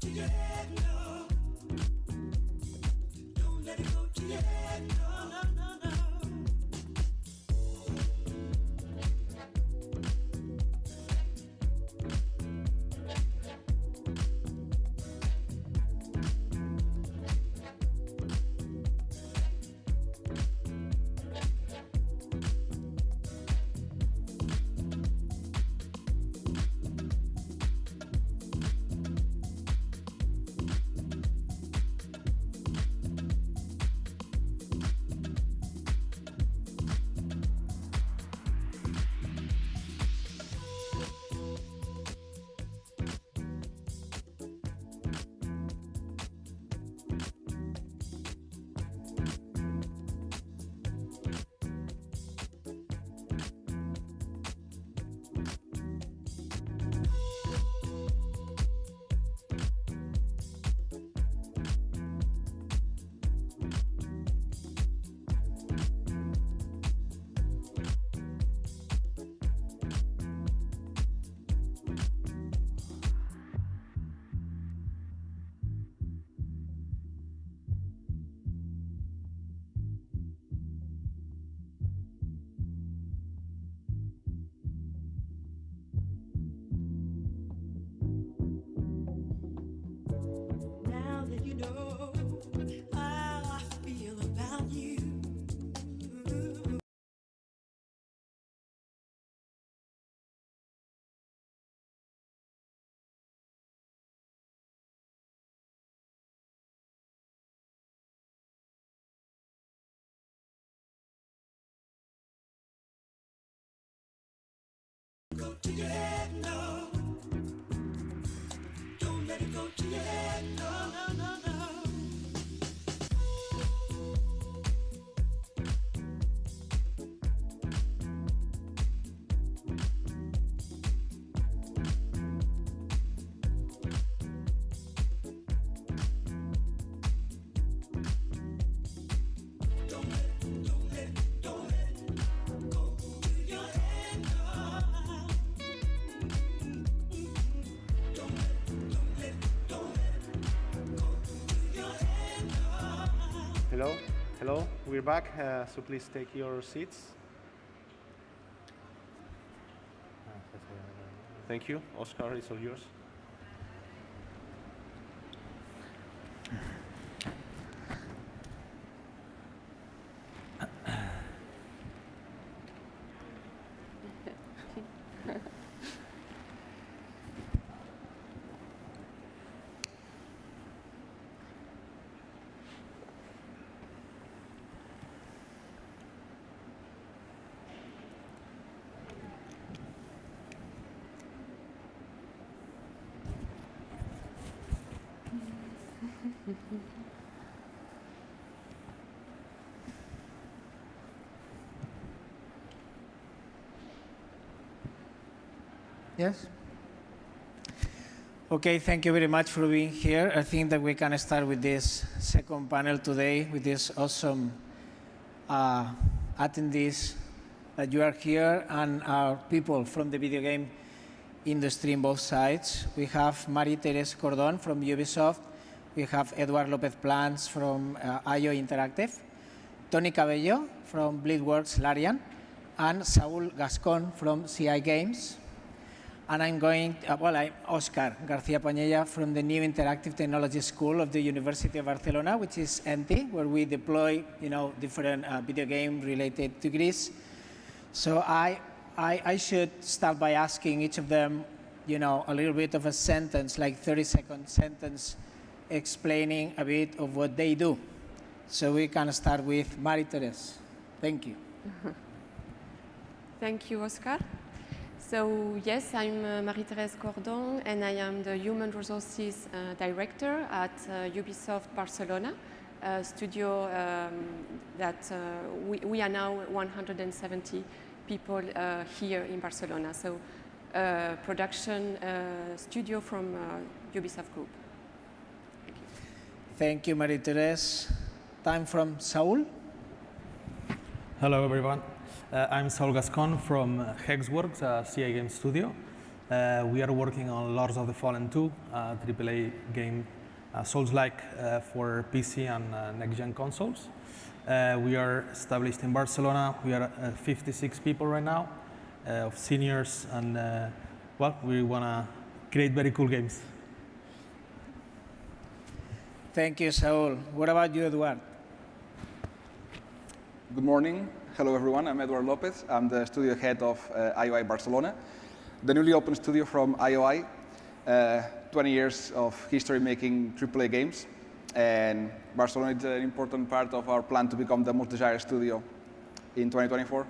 to your head, no. Don't let it go to your head, no, no, no, no. Now that you know how I feel about you. Go to your head, no. Don't let it go to your head, no, no, no, no. Don't let it go to your head, no. Don't let it go to your head, no. Hello, hello, we're back, so please take your seats. Thank you. Oscar, it's all yours. Yes? Okay, thank you very much for being here. I think that we can start with this second panel today with this awesome attendees that you are here and our people from the video game industry in both sides. We have Marie-Thérèse Cordon from Ubisoft. We have Eduard López-Plans from IO Interactive, Tony Cabello from Bleedworks Larian, and Saúl Gascón from CI Games. And I'm Oscar García Pañella from the new Interactive Technology School of the University of Barcelona, which is ENTI, where we deploy, different video game related to Greece. So I should start by asking each of them, a little bit of a sentence, like 30-second sentence, explaining a bit of what they do. So we can start with Marie-Thérèse. Thank you. Thank you, Oscar. So yes, I'm Marie-Thérèse Cordon, and I am the Human Resources Director at Ubisoft Barcelona, a studio that we are now 170 people here in Barcelona. So production studio from Ubisoft Group. Thank you, Marie-Thérèse. Time from Saúl. Hello, everyone. I'm Saúl Gascón from Hexworks, a CI Games studio. We are working on Lords of the Fallen 2, AAA game, Souls-like for PC and next-gen consoles. We are established in Barcelona. We are 56 people right now, of seniors, and well, we want to create very cool games. Thank you, Saul. What about you, Eduard? Good morning. Hello, everyone. I'm Eduard Lopez. I'm the studio head of IOI Barcelona, the newly opened studio from IOI. 20 years of history making AAA games. And Barcelona is an important part of our plan to become the most desired studio in 2024.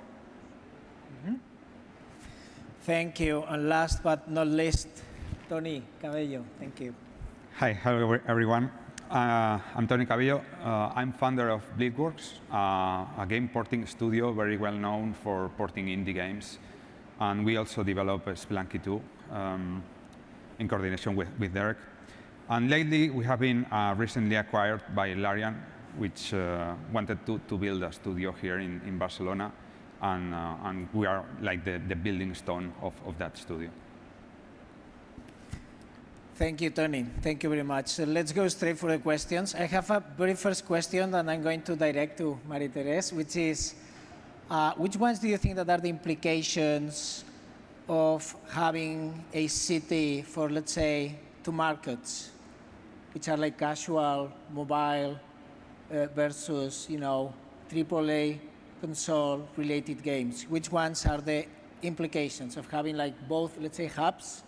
Thank you. And last but not least, Tony Cabello. Thank you. Hi, hello everyone. I'm Tony Cabello. I'm founder of Bleedworks, a game porting studio very well known for porting indie games. And we also develop Spelunky 2 in coordination with Derek. And lately, we have been recently acquired by Larian, which wanted to build a studio here in Barcelona. And we are like the building stone of that studio. Thank you, Tony. Thank you very much. So let's go straight for the questions. I have a very first question that I'm going to direct to Marie-Thérèse, which is, which ones do you think that are the implications of having a city for, let's say, two markets, which are like casual, mobile, versus, you know, AAA console-related games? Which ones are the implications of having like both, let's say, hubs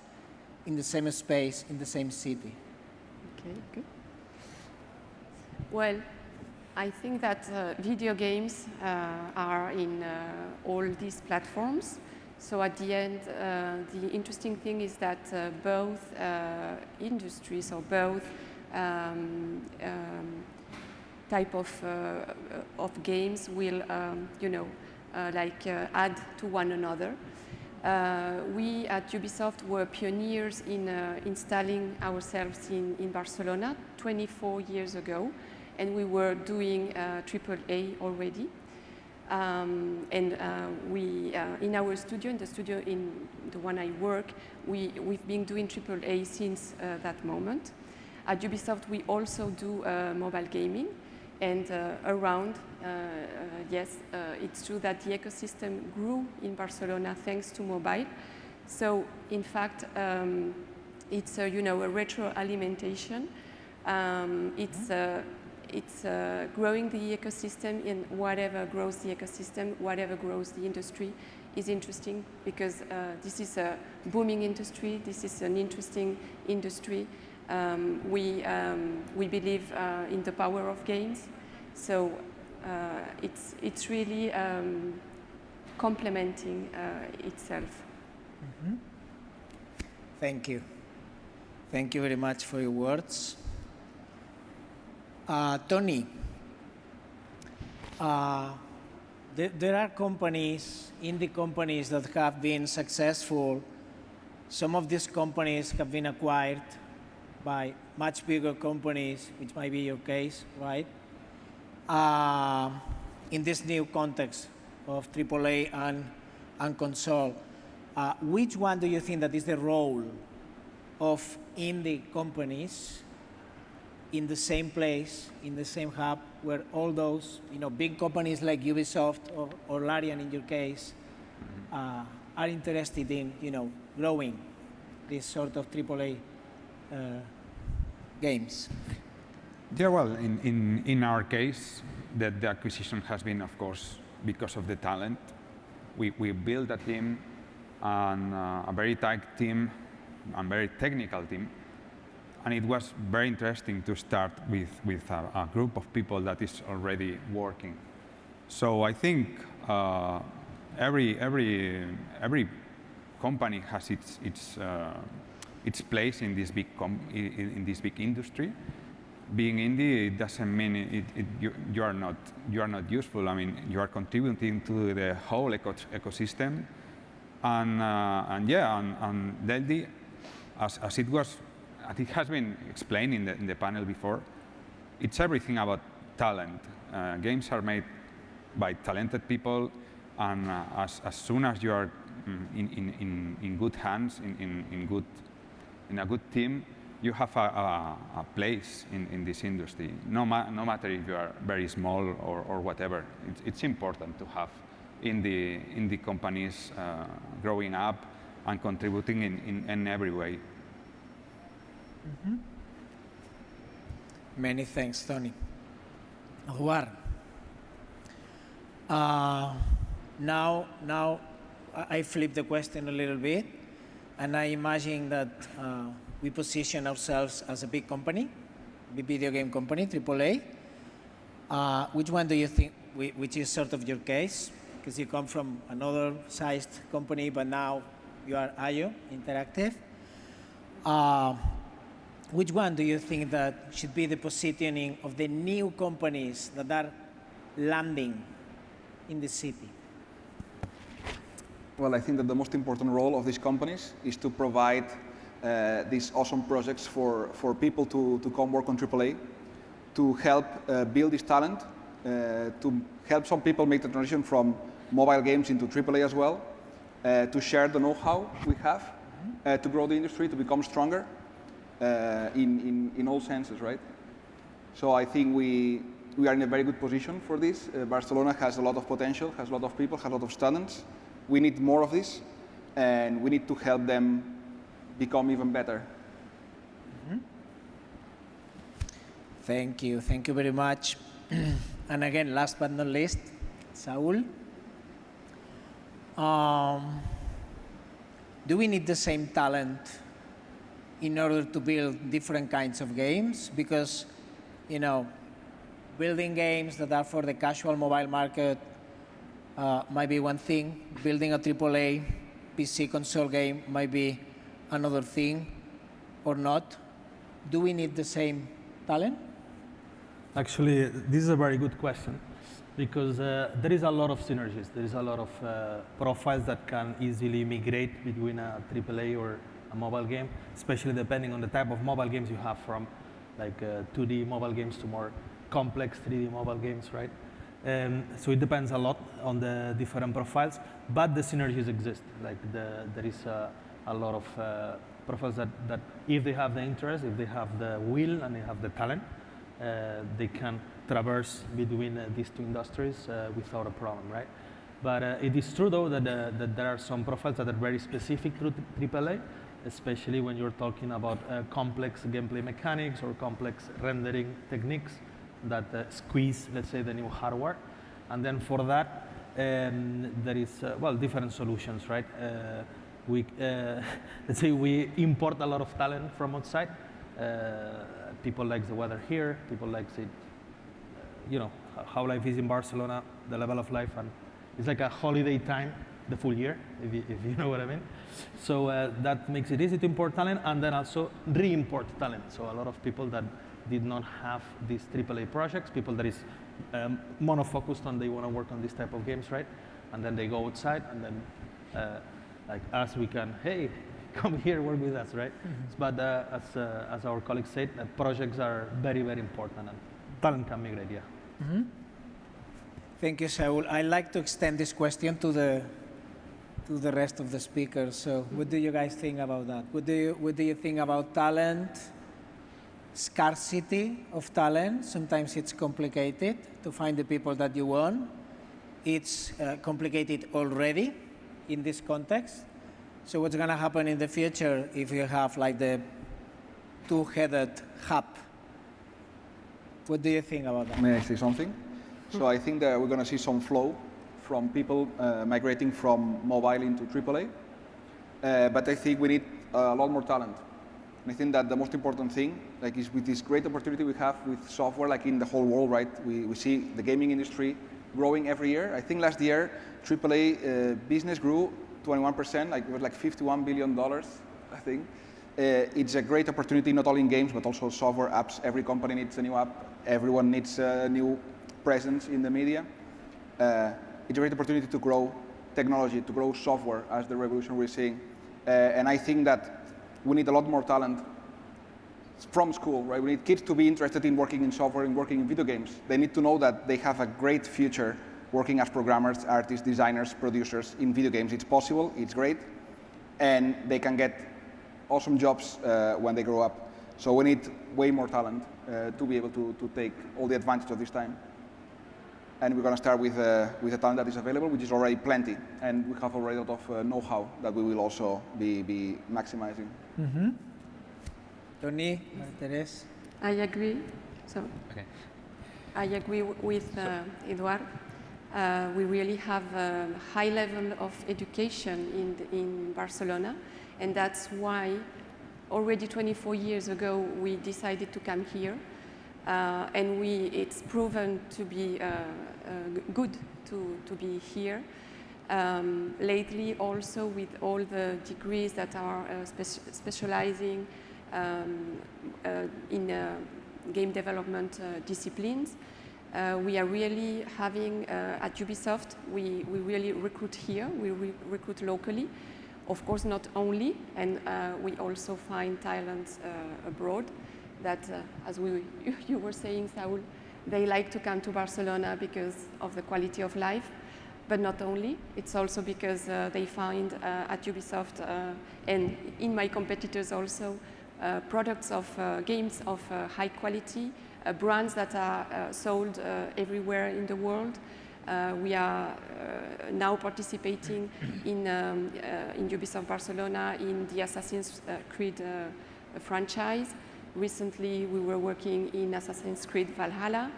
in the same space, in the same city? Okay, good. Well, I think that video games are in all these platforms. So at the end, the interesting thing is that both industries or both type of games will, add to one another. We at Ubisoft were pioneers in installing ourselves in Barcelona 24 years ago, and we were doing AAA already. We, in our studio, in the studio in the one I work, we've been doing AAA since that moment. At Ubisoft, we also do mobile gaming, and yes, it's true that the ecosystem grew in Barcelona thanks to mobile. So, in fact, it's a retroalimentation. It's growing the ecosystem, and whatever grows the ecosystem, whatever grows the industry is interesting, because this is a booming industry. This is an interesting industry. We believe in the power of games, so it's really complementing itself. Mm-hmm. Thank you. Thank you very much for your words. Tony, there are companies, indie companies that have been successful. Some of these companies have been acquired by much bigger companies, which might be your case, right? In this new context of AAA and console, which one do you think that is the role of indie companies in the same place, in the same hub, where all those big companies like Ubisoft or Larian, in your case, are interested in growing this sort of AAA games? Yeah, well, in our case, the acquisition has been, of course, because of the talent. We built a team, and a very tight team, and very technical team. And it was very interesting to start with a group of people that is already working. So I think every company has its place in this big industry. Being indie, it doesn't mean you are not useful. I mean, you are contributing to the whole ecosystem. And lately, as it has been explained in the panel before, it's everything about talent. Games are made by talented people, and as soon as you are in good hands, in a good team, you have a place in this industry. No matter if you are very small or whatever, it's important to have in the companies growing up and contributing in every way. Many thanks, Tony. Juan. Now I flip the question a little bit, and I imagine that we position ourselves as a big company, a video game company, AAA. Which one do you think, which is sort of your case? Because you come from another sized company, but now you are IO Interactive. Which one do you think that should be the positioning of the new companies that are landing in the city? Well, I think that the most important role of these companies is to provide these awesome projects for people to come work on AAA, to help build this talent, to help some people make the transition from mobile games into AAA as well, to share the know-how we have, to grow the industry, to become stronger in all senses, right? So I think we are in a very good position for this. Barcelona has a lot of potential, has a lot of people, has a lot of talents. We need more of this, and we need to help them become even better. Thank you very much. And again, last but not least, Saul. Do we need the same talent in order to build different kinds of games? Because, you know, building games that are for the casual mobile market might be one thing. Building a AAA PC console game might be another thing, or not. Do we need the same talent? Actually, this is a very good question, because there is a lot of synergies. There is a lot of profiles that can easily migrate between a AAA or a mobile game, especially depending on the type of mobile games you have, from like 2D mobile games to more complex 3D mobile games, right? So it depends a lot on the different profiles, but the synergies exist. Like there is a lot of profiles that if they have the interest, if they have the will and they have the talent, they can traverse between these two industries without a problem, right? But it is true, though, that there are some profiles that are very specific to AAA, especially when you're talking about complex gameplay mechanics or complex rendering techniques that squeeze, let's say, the new hardware. And then for that, there is, well, different solutions, right? Let's say we import a lot of talent from outside. People like the weather here, people like it, you know, how life is in Barcelona, the level of life, and it's like a holiday time the full year, if you know what I mean. So that makes it easy to import talent, and then also re-import talent. So a lot of people that did not have these AAA projects, people that is mono-focused on they want to work on this type of games, right? And then they go outside, and then like us, we can, hey, come here, work with us, right? But as our colleagues said, projects are very, very important, and talent can migrate, yeah. Thank you, Saul. I'd like to extend this question to the rest of the speakers. So what do you guys think about that? What do you think about talent, scarcity of talent? Sometimes it's complicated to find the people that you want. It's complicated already in this context. So what's going to happen in the future if you have like the two-headed hub? What do you think about that? May I say something? So I think that we're going to see some flow from people migrating from mobile into AAA. But I think we need a lot more talent. And I think that the most important thing, like, is with this great opportunity we have with software, like in the whole world, right? We see the gaming industry growing every year. I think last year, AAA business grew 21%, like it was like $51 billion, I think. It's a great opportunity, not only in games, but also software, apps. Every company needs a new app. Everyone needs a new presence in the media. It's a great opportunity to grow technology, to grow software as the revolution we're seeing. And I think that we need a lot more talent from school, right? We need kids to be interested in working in software and working in video games. They need to know that they have a great future working as programmers, artists, designers, producers in video games. It's possible, it's great, and they can get awesome jobs when they grow up. So we need way more talent to be able to take all the advantage of this time. And we're going to start with the talent that is available, which is already plenty. And we have already a lot of know-how that we will also be maximizing. Tony, Teres? I agree. So, Okay. I agree with Eduard. We really have a high level of education in Barcelona, and that's why already 24 years ago we decided to come here, and it's proven to be good to be here. Lately also with all the degrees that are specializing in game development disciplines, we are really having, at Ubisoft, we really recruit here, we recruit locally. Of course, not only, and we also find talents abroad that, as you were saying, Saul, they like to come to Barcelona because of the quality of life, but not only. It's also because they find at Ubisoft and in my competitors also products of games of high quality, brands that are sold everywhere in the world. We are now participating in Ubisoft Barcelona in the Assassin's Creed franchise. Recently, we were working in Assassin's Creed Valhalla.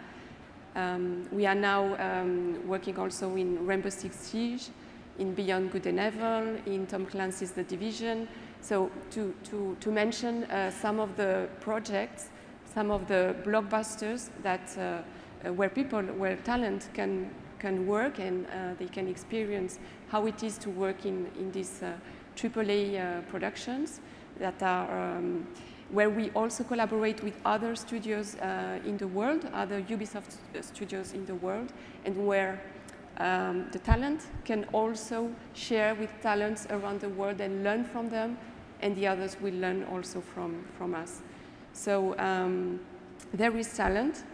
We are now working also in Rainbow Six Siege, in Beyond Good and Evil, in Tom Clancy's The Division. So to mention some of the projects, some of the blockbusters that where talent can work and they can experience how it is to work in these AAA productions that are where we also collaborate with other studios in the world, other Ubisoft studios in the world, and where the talent can also share with talents around the world and learn from them, and the others will learn also from us. So there is talent,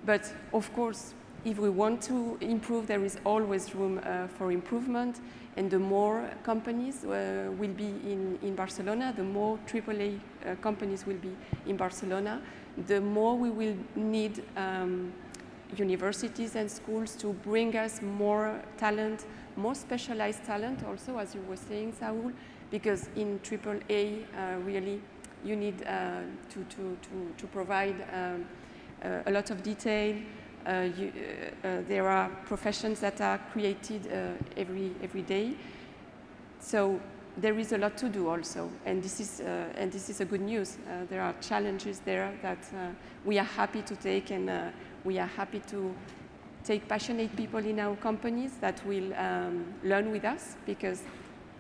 but of course, if we want to improve, there is always room for improvement, and the more companies will be in Barcelona, the more AAA companies will be in Barcelona, the more we will need universities and schools to bring us more talent, more specialized talent also, as you were saying, Saul, because in AAA, really, you need to provide a lot of detail. There are professions that are created every day, so there is a lot to do also, and this is a good news. There are challenges there that we are happy to take, and we are happy to take passionate people in our companies that will learn with us, because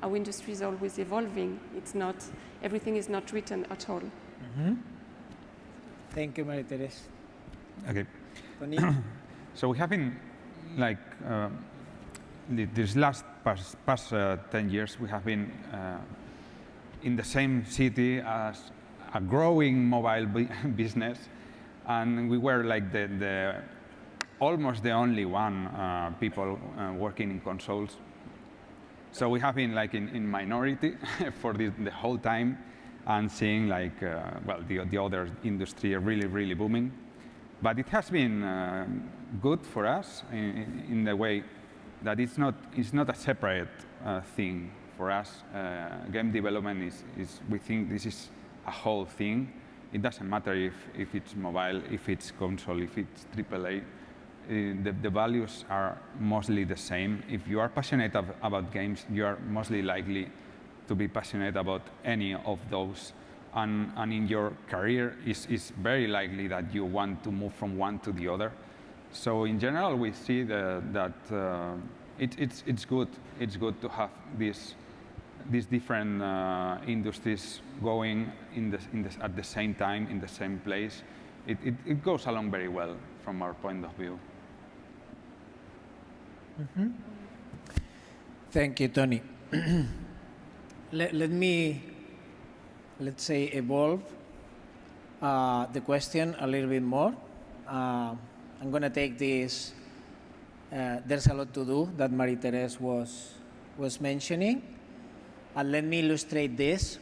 our industry is always evolving. It's not, everything is not written at all. Thank you, Marie-Thérèse. Okay. Tony? So we have been, like, these past 10 years, we have been in the same city as a growing mobile business, and we were like almost the only one people working in consoles. So we have been like in minority for the whole time, and seeing like well, the other industry really booming. But it has been good for us in the way that it's not a separate thing for us. Game development is we think this is a whole thing. It doesn't matter if it's mobile, if it's console, if it's AAA. The values are mostly the same. If you are passionate about games, you are mostly likely to be passionate about any of those. And in your career, it's very likely that you want to move from one to the other. So in general, we see that it's good. It's good to have these different industries going at the same time in the same place. It goes along very well from our point of view. Thank you, Tony. Let me, let's say, evolve the question a little bit more. I'm going to take this there's a lot to do that Marie-Thérèse was mentioning. And let me illustrate this.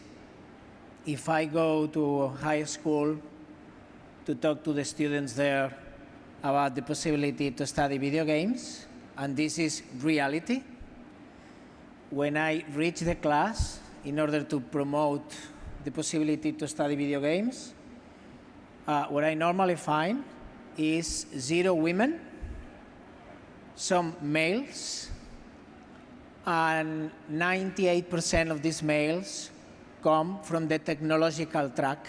If I go to high school to talk to the students there about the possibility to study video games, and this is reality, when I reach the class in order to promote the possibility to study video games, what I normally find is 0 women, some males, and 98% of these males come from the technological track,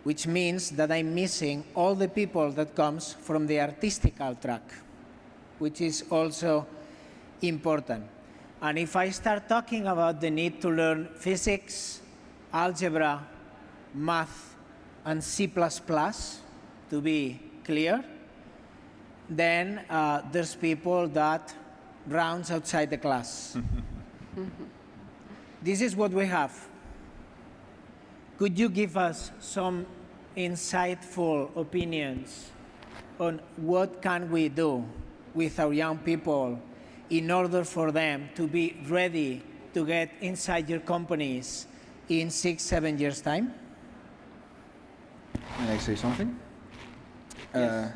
which means that I'm missing all the people that comes from the artistical track, which is also important. And if I start talking about the need to learn physics, algebra, math, and C++, to be clear, then there's people that rounds outside the class. This is what we have. Could you give us some insightful opinions on what can we do with our young people in order for them to be ready to get inside your companies in 6-7 years' time? May I say something? Yes.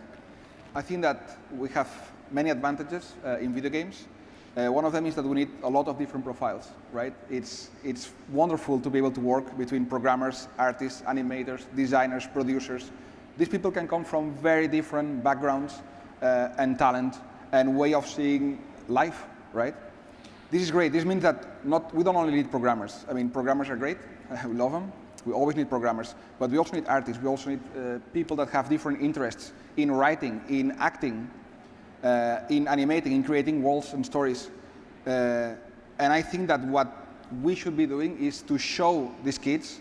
I think that we have many advantages in video games. One of them is that we need a lot of different profiles, right? It's wonderful to be able to work between programmers, artists, animators, designers, producers. These people can come from very different backgrounds and talent and way of seeing life, right? This is great. This means that we don't only need programmers. I mean, programmers are great. We love them. We always need programmers. But we also need artists. We also need people that have different interests in writing, in acting, in animating, in creating worlds and stories. And I think that what we should be doing is to show these kids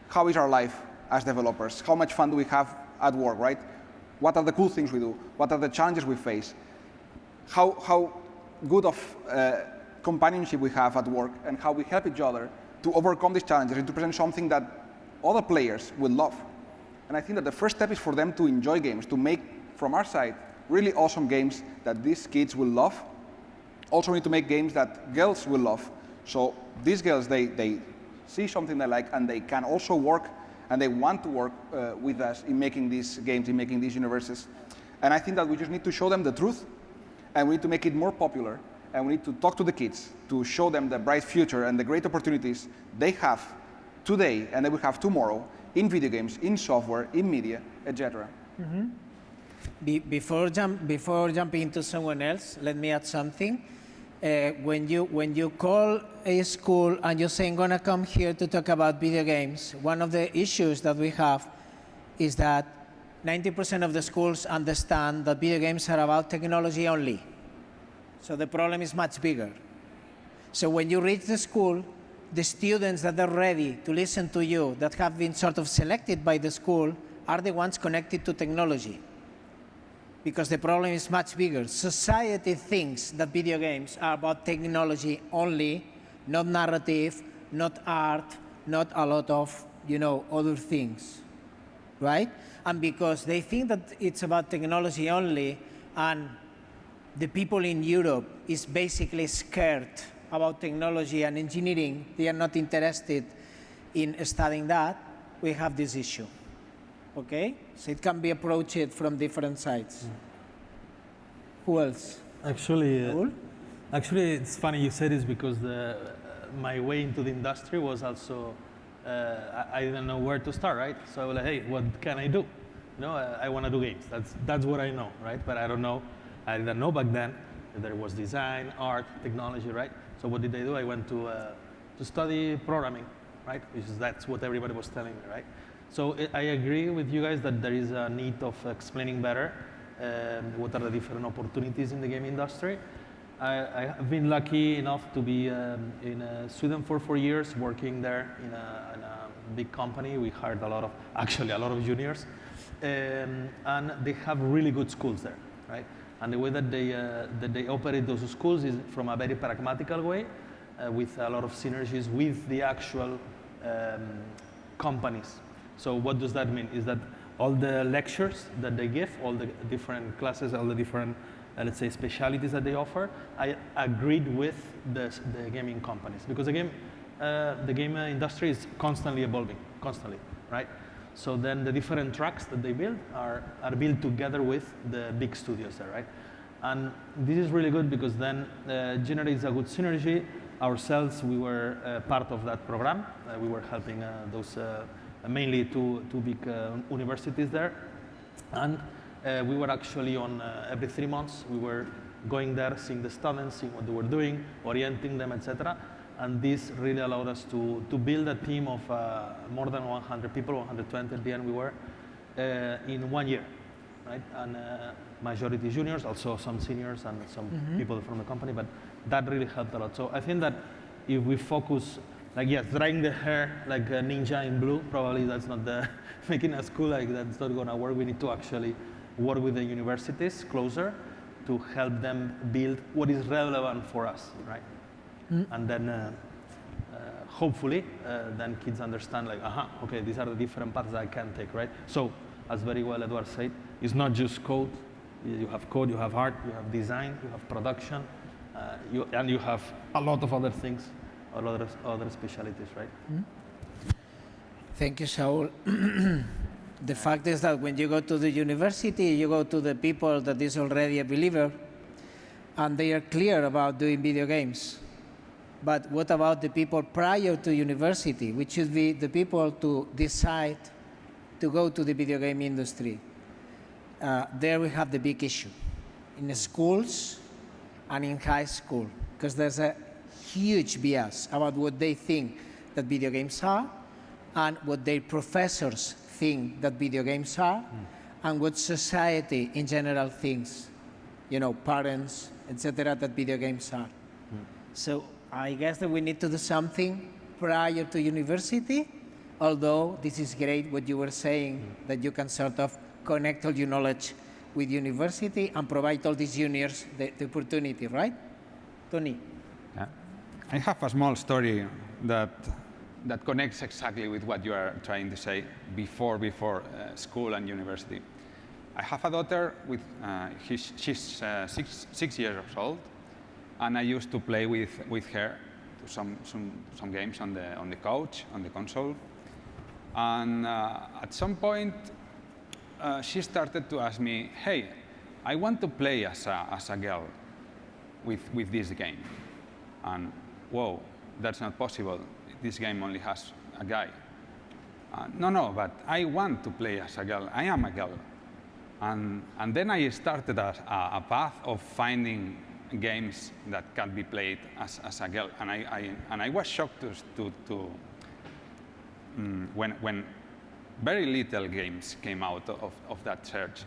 how is our life as developers, how much fun do we have at work, right? What are the cool things we do? What are the challenges we face? How good of companionship we have at work and how we help each other to overcome these challenges and to present something that other players will love. And I think that the first step is for them to enjoy games, to make, from our side, really awesome games that these kids will love. Also, we need to make games that girls will love. So these girls, they see something they like and they can also work and they want to work with us in making these games, in making these universes. And I think that we just need to show them the truth and we need to make it more popular and we need to talk to the kids to show them the bright future and the great opportunities they have today and they will have tomorrow in video games, in software, in media, etc. Mm-hmm. Before jumping into someone else, let me add something. When you call a school and you say, I'm going to come here to talk about video games, one of the issues that we have is that 90% of the schools understand that video games are about technology only. So the problem is much bigger. So when you reach the school, the students that are ready to listen to you, that have been sort of selected by the school, are the ones connected to technology. Because the problem is much bigger. Society thinks that video games are about technology only, not narrative, not art, not a lot of, other things, right? And because they think that it's about technology only, and the people in Europe is basically scared about technology and engineering, they are not interested in studying that, we have this issue. Okay? So it can be approached from different sides. Who else? Actually, it's funny you say this because my way into the industry was also, I didn't know where to start, right? So I was like, hey, what can I do? I want to do games. That's what I know, right? But I didn't know back then that there was design, art, technology, right? So what did I do? I went to study programming, right? That's what everybody was telling me, right? So I agree with you guys that there is a need of explaining better what are the different opportunities in the game industry. I have been lucky enough to be in Sweden for 4 years, working there in a big company. We hired a lot of juniors, and they have really good schools there, right? And the way that they operate those schools is from a very pragmatical way, with a lot of synergies with the actual companies. So what does that mean? Is that all the lectures that they give, all the different classes, all the different let's say, specialities that they offer, I agreed with the gaming companies, because again, the game industry is constantly evolving, constantly, right? So then the different tracks that they build are built together with the big studios there, right? And this is really good because then generates a good synergy. Ourselves, we were part of that program. We were helping those mainly two big universities there. And we were actually on every 3 months, we were going there, seeing the students, seeing what they were doing, orienting them, etc. And this really allowed us to build a team of more than 100 people, 120 at the end we were, in 1 year, right? And majority juniors, also some seniors and some people from the company, but that really helped a lot. So I think that if we focus, like, yes, drying the hair like a ninja in blue, probably that's not the, making a school like that's not gonna work. We need to actually work with the universities closer to help them build what is relevant for us, right? And then hopefully then kids understand, like, okay, these are the different paths that I can take, right? So as very well Edward said, it's not just code. You have code, you have art, you have design, you have production, and you have a lot of other things, a lot of other specialties, right? Thank you, Saul. The fact is that when you go to the university, you go to the people that is already a believer, and they are clear about doing video games. But what about the people prior to university, which should be the people to decide to go to the video game industry? There we have the big issue in the schools and in high school, because there's a huge bias about what they think that video games are and what their professors think that video games are and what society in general thinks, you know, parents, etc., that video games are. So I guess that we need to do something prior to university, although this is great what you were saying, that you can sort of connect all your knowledge with university and provide all these juniors the opportunity, right? Tony? Yeah. I have a small story that connects exactly with what you are trying to say before school and university. I have a daughter with, she's 6 years old, and I used to play with her to some games on the couch, on the console. And at some point, she started to ask me, hey, I want to play as a girl with this game. And whoa, that's not possible. This game only has a guy. No, but I want to play as a girl. I am a girl. And then I started a path of finding games that can be played as a girl. And I was shocked when very little games came out of that search.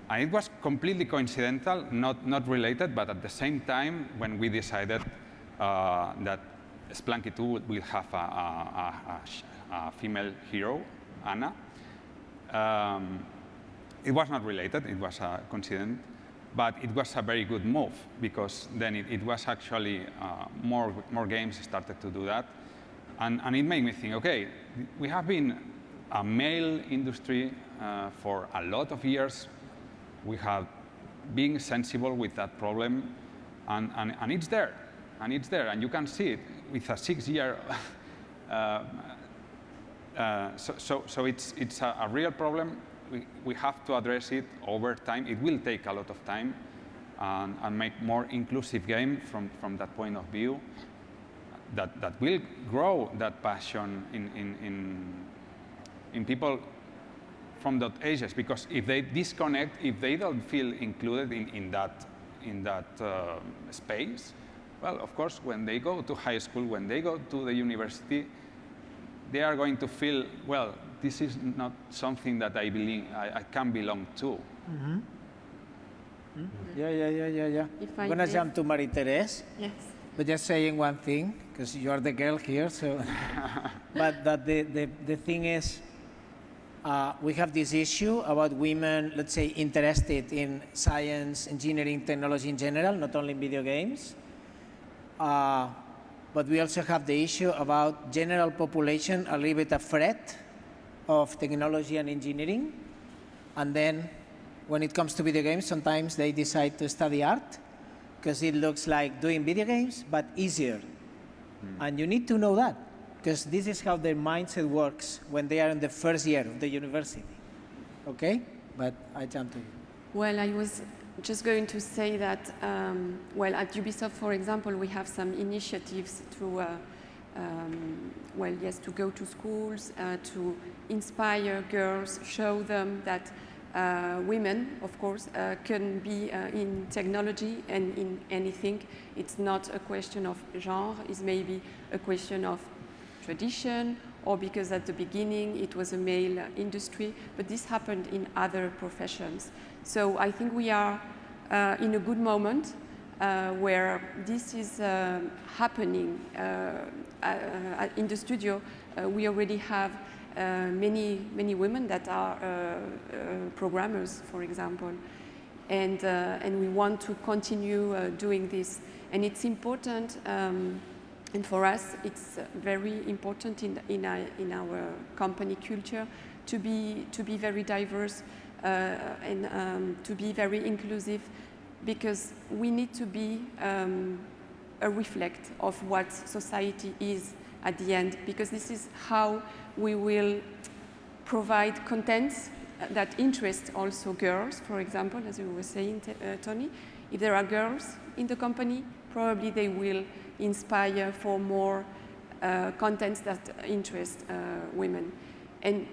And it was completely coincidental, not related, but at the same time, when we decided that Spelunky 2 will have a female hero, Anna, it was not related, it was a coincidence, but it was a very good move, because then it was actually more games started to do that. And it made me think, okay, we have been a male industry for a lot of years. We have been sensible with that problem, and it's there, and you can see it with a 6 year. So it's a real problem. We have to address it over time. It will take a lot of time, and make more inclusive game from that point of view. That will grow that passion in people from that ages, because if they disconnect, if they don't feel included in that space, well, of course, when they go to high school, when they go to the university, they are going to feel, well, this is not something that I believe I can belong to. Mm-hmm. Mm-hmm. Yeah. I'm gonna jump to Marie-Thérèse. Yes. But just saying one thing, because you are the girl here, so. But that the thing is, we have this issue about women, let's say, interested in science, engineering, technology in general, not only in video games. But we also have the issue about general population a little bit afraid of technology and engineering. And then when it comes to video games, sometimes they decide to study art because it looks like doing video games, but easier. And you need to know that, because this is how their mindset works when they are in the first year of the university. Okay? But I jump to you. Well, I was just going to say that, well, at Ubisoft, for example, we have some initiatives to, well, yes, to go to schools, to inspire girls, show them that women, of course, can be in technology and in anything. It's not a question of genre, it's maybe a question of tradition, or because at the beginning it was a male industry, but this happened in other professions. So I think we are in a good moment where this is happening. In the studio, we already have many women that are programmers, for example, and we want to continue doing this. And it's important, and for us, it's very important in our company culture to be very diverse and to be very inclusive, because we need to be a reflect of what society is at the end, because this is how we will provide contents that interest also girls, for example, as you were saying, Tony. If there are girls in the company, probably they will inspire for more contents that interest women. And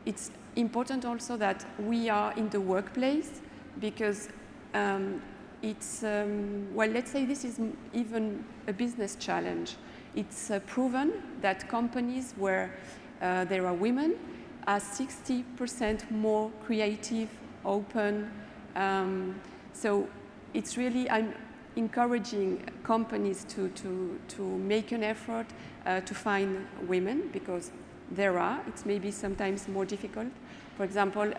it's important also that we are in the workplace, because it's, well, let's say this is even a business challenge. It's proven that companies where there are women are 60% more creative, open. So it's really, I'm encouraging companies to make an effort to find women, because there are, it's maybe sometimes more difficult. For example,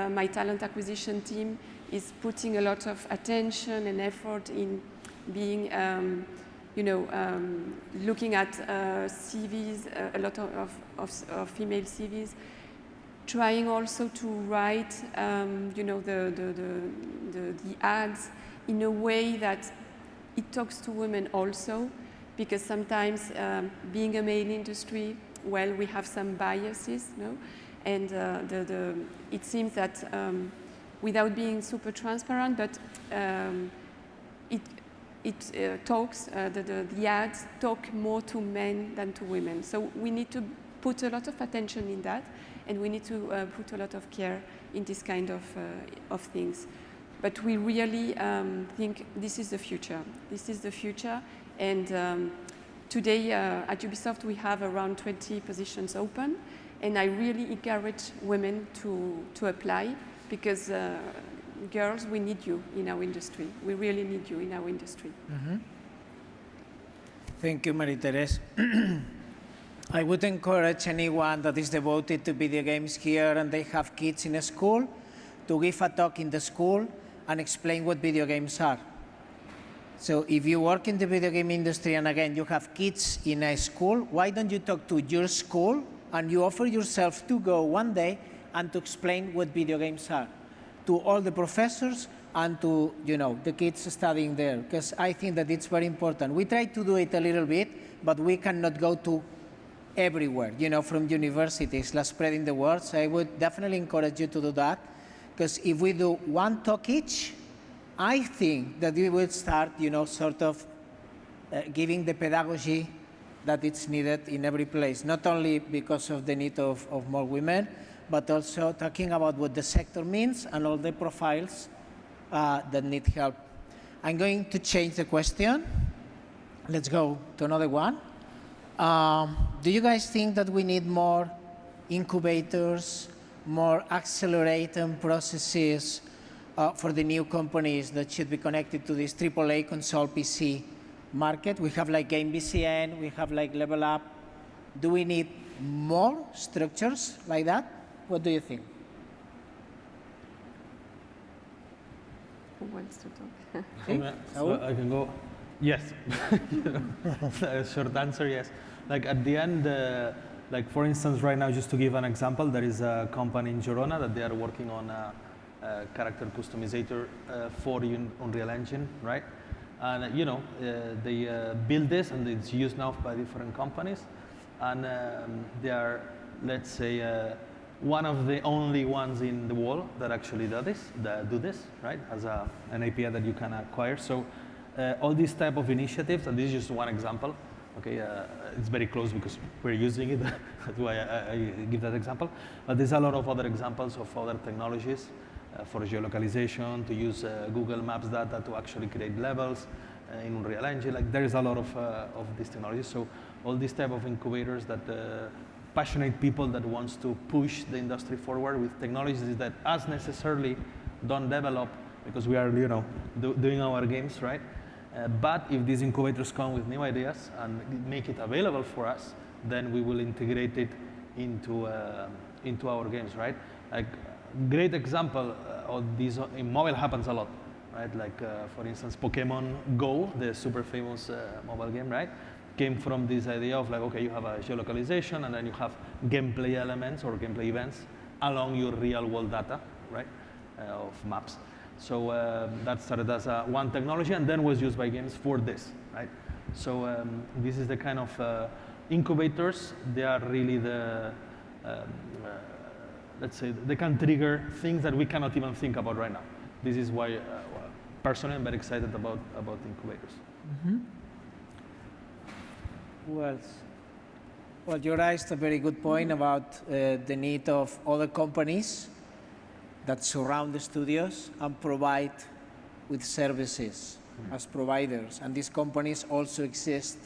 my talent acquisition team is putting a lot of attention and effort in being, you know, looking at CVs, a lot of female CVs, trying also to write, you know, the ads in a way that it talks to women also, because sometimes being a male industry, well, we have some biases, no? And it seems that without being super transparent, but it talks, the ads talk more to men than to women. So we need to put a lot of attention in that, and we need to put a lot of care in this kind of things. But we really think this is the future. This is the future, and today at Ubisoft we have around 20 positions open, and I really encourage women to apply, because girls, we need you in our industry. We really need you in our industry. Mm-hmm. Thank you, Marie-Thérèse. I would encourage anyone that is devoted to video games here and they have kids in a school to give a talk in the school and explain what video games are. So if you work in the video game industry and again you have kids in a school, why don't you talk to your school and you offer yourself to go one day and to explain what video games are to all the professors and to, you know, the kids studying there, because I think that it's very important. We try to do it a little bit, but we cannot go to everywhere, you know, from universities, like spreading the word. So I would definitely encourage you to do that, because if we do one talk each, I think that we will start, you know, sort of giving the pedagogy that it's needed in every place, not only because of the need of more women, but also talking about what the sector means and all the profiles that need help. I'm going to change the question. Let's go to another one. Do you guys think that we need more incubators, more accelerating processes for the new companies that should be connected to this AAA console PC market? We have like Game BCN, we have like Level Up. Do we need more structures like that? What do you think? Who wants to talk? So I can go. Yes. Short answer, yes. Like at the end, like for instance, right now, just to give an example, there is a company in Girona that they are working on character customizer for Unreal Engine, right? And they build this, and it's used now by different companies, and they are, let's say, one of the only ones in the world that actually do this, right? As an API that you can acquire. So all these type of initiatives, and this is just one example. Okay, it's very close because we're using it. That's why I give that example. But there's a lot of other examples of other technologies for geolocalization, to use Google Maps data to actually create levels in Unreal Engine. Like there is a lot of these technologies. So all these type of incubators that passionate people that wants to push the industry forward with technologies that as necessarily don't develop because we are doing our games, right? But if these incubators come with new ideas and make it available for us, then we will integrate it into our games, right? Like great example of this in mobile happens a lot, right? Like for instance, Pokemon Go, the super famous mobile game, right? Came from this idea of like, okay, you have a geolocalization and then you have gameplay elements or gameplay events along your real world data, right? Of maps. So that started as one technology and then was used by games for this, right? So this is the kind of incubators. They are really the, let's say, they can trigger things that we cannot even think about right now. This is why, personally, I'm very excited about incubators. Mm-hmm. Well, you raised a very good point about the need of other companies that surround the studios and provide with services as providers. And these companies also exist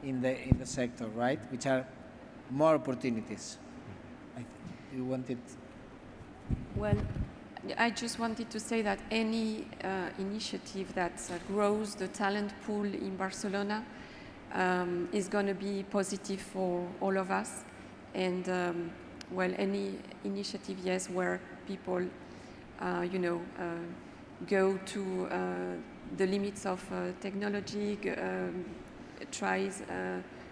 in the sector, right? Which are more opportunities. You wanted? Well, I just wanted to say that any initiative that grows the talent pool in Barcelona is going to be positive for all of us. And well, any initiative, yes, where people, go to the limits of technology, tries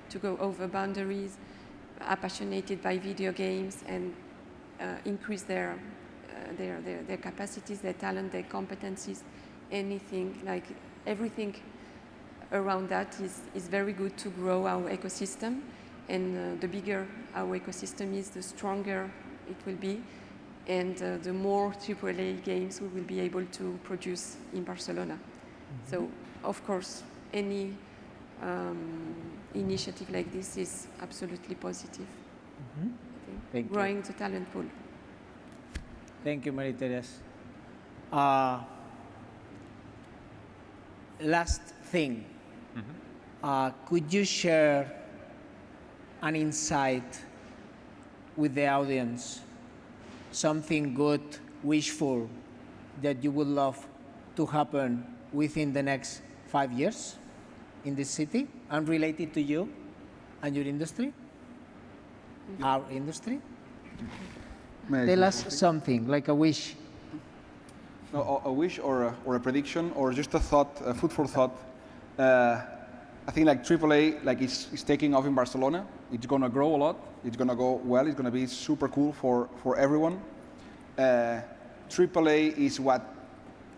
to go over boundaries, are passionate by video games, and increase their capacities, their talent, their competencies, anything, like everything around that is very good to grow our ecosystem. And the bigger our ecosystem is, the stronger it will be, and the more AAA games we will be able to produce in Barcelona. Mm-hmm. So, of course, any initiative like this is absolutely positive. Mm-hmm. Thank you. Growing the talent pool. Thank you, Marie-Thérèse. Last thing, could you share an insight with the audience, something good, wishful, that you would love to happen within the next 5 years in this city, unrelated to you and your industry, our industry? Tell us something, like a wish. No, a wish or a prediction or just a thought, a food for thought. I think like AAA, like it's taking off in Barcelona. It's gonna grow a lot. It's gonna go well. It's gonna be super cool for everyone. AAA is what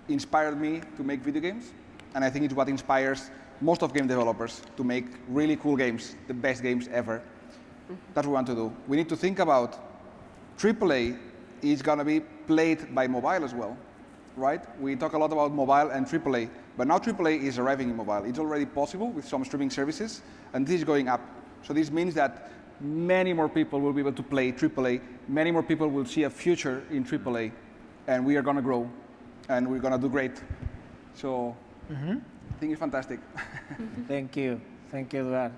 inspired me to make video games, and I think it's what inspires most of game developers to make really cool games, the best games ever. That's what we want to do. We need to think about AAA is gonna be played by mobile as well, right? We talk a lot about mobile and AAA, but now AAA is arriving in mobile. It's already possible with some streaming services, and this is going up. So this means that many more people will be able to play AAA, many more people will see a future in AAA, and we are gonna grow, and we're gonna do great. So I think it's fantastic. Thank you, Eduard.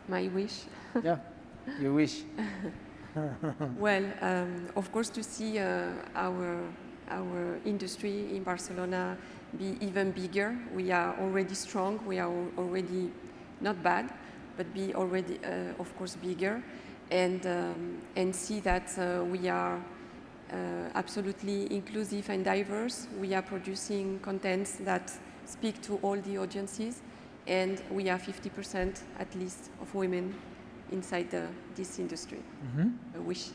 My wish? Yeah, your wish. Well, of course, to see our industry in Barcelona be even bigger. We are already strong. We are already not bad, but be already, of course, bigger, and see that we are absolutely inclusive and diverse. We are producing contents that speak to all the audiences, and we are 50% at least of women inside this industry. A wish.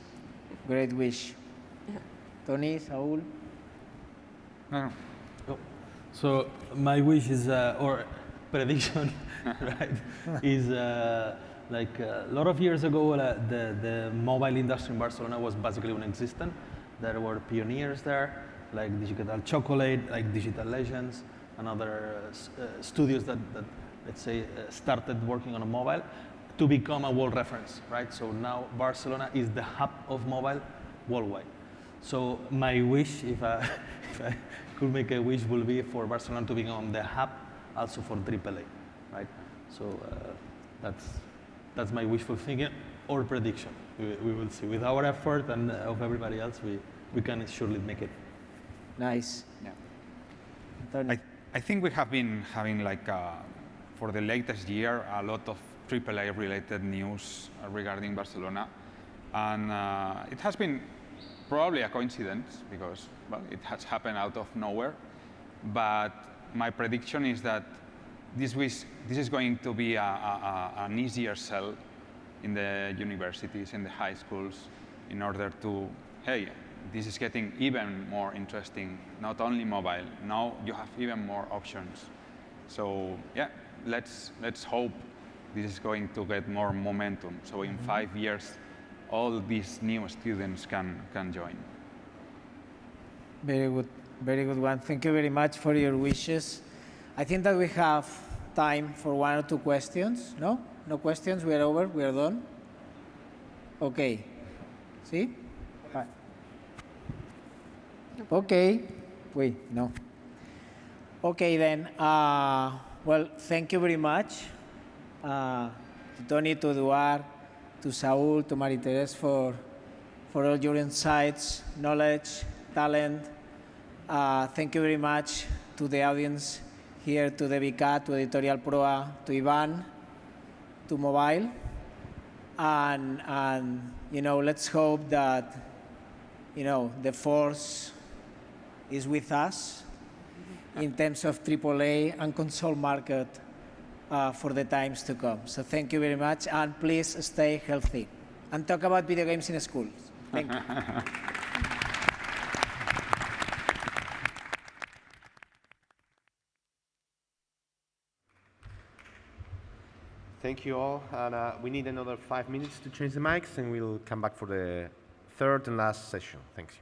Great wish. Yeah. Tony, Saul? No. So my wish is, or prediction, right, is like a lot of years ago, the mobile industry in Barcelona was basically non-existent. There were pioneers there, like Digital Chocolate, like Digital Legends, and other studios that let's say, started working on a mobile to become a world reference, right? So now Barcelona is the hub of mobile worldwide. So my wish, if I could make a wish, will be for Barcelona to become the hub also for AAA, right? So that's my wishful thinking or prediction. We will see. With our effort and of everybody else, we can surely make it. Nice. Yeah. I think we have been having like for the latest year a lot of AAA related news regarding Barcelona, and it has been probably a coincidence because well, it has happened out of nowhere. But my prediction is that this is going to be an easier sell in the universities, in the high schools, in order to, hey, this is getting even more interesting, not only mobile, now you have even more options. So yeah, let's hope this is going to get more momentum. So in 5 years, all these new students can join. Very good one. Thank you very much for your wishes. I think that we have time for 1 or 2 questions. No? No questions? We are over? We are done? Okay. See? Okay. Wait, no. Okay then. Well, thank you very much to Tony, to Eduard, to Saul, to Marie-Thérèse for all your insights, knowledge, talent. Thank you very much to the audience here, to DeviCAT, to Editorial Proa, to Ivan, to Mobile. And you know, let's hope that, you know, the force is with us in terms of AAA and console market for the times to come. So thank you very much, and please stay healthy. And talk about video games in schools. Thank you. Thank you all, and we need another 5 minutes to change the mics, and we'll come back for the third and last session. Thanks.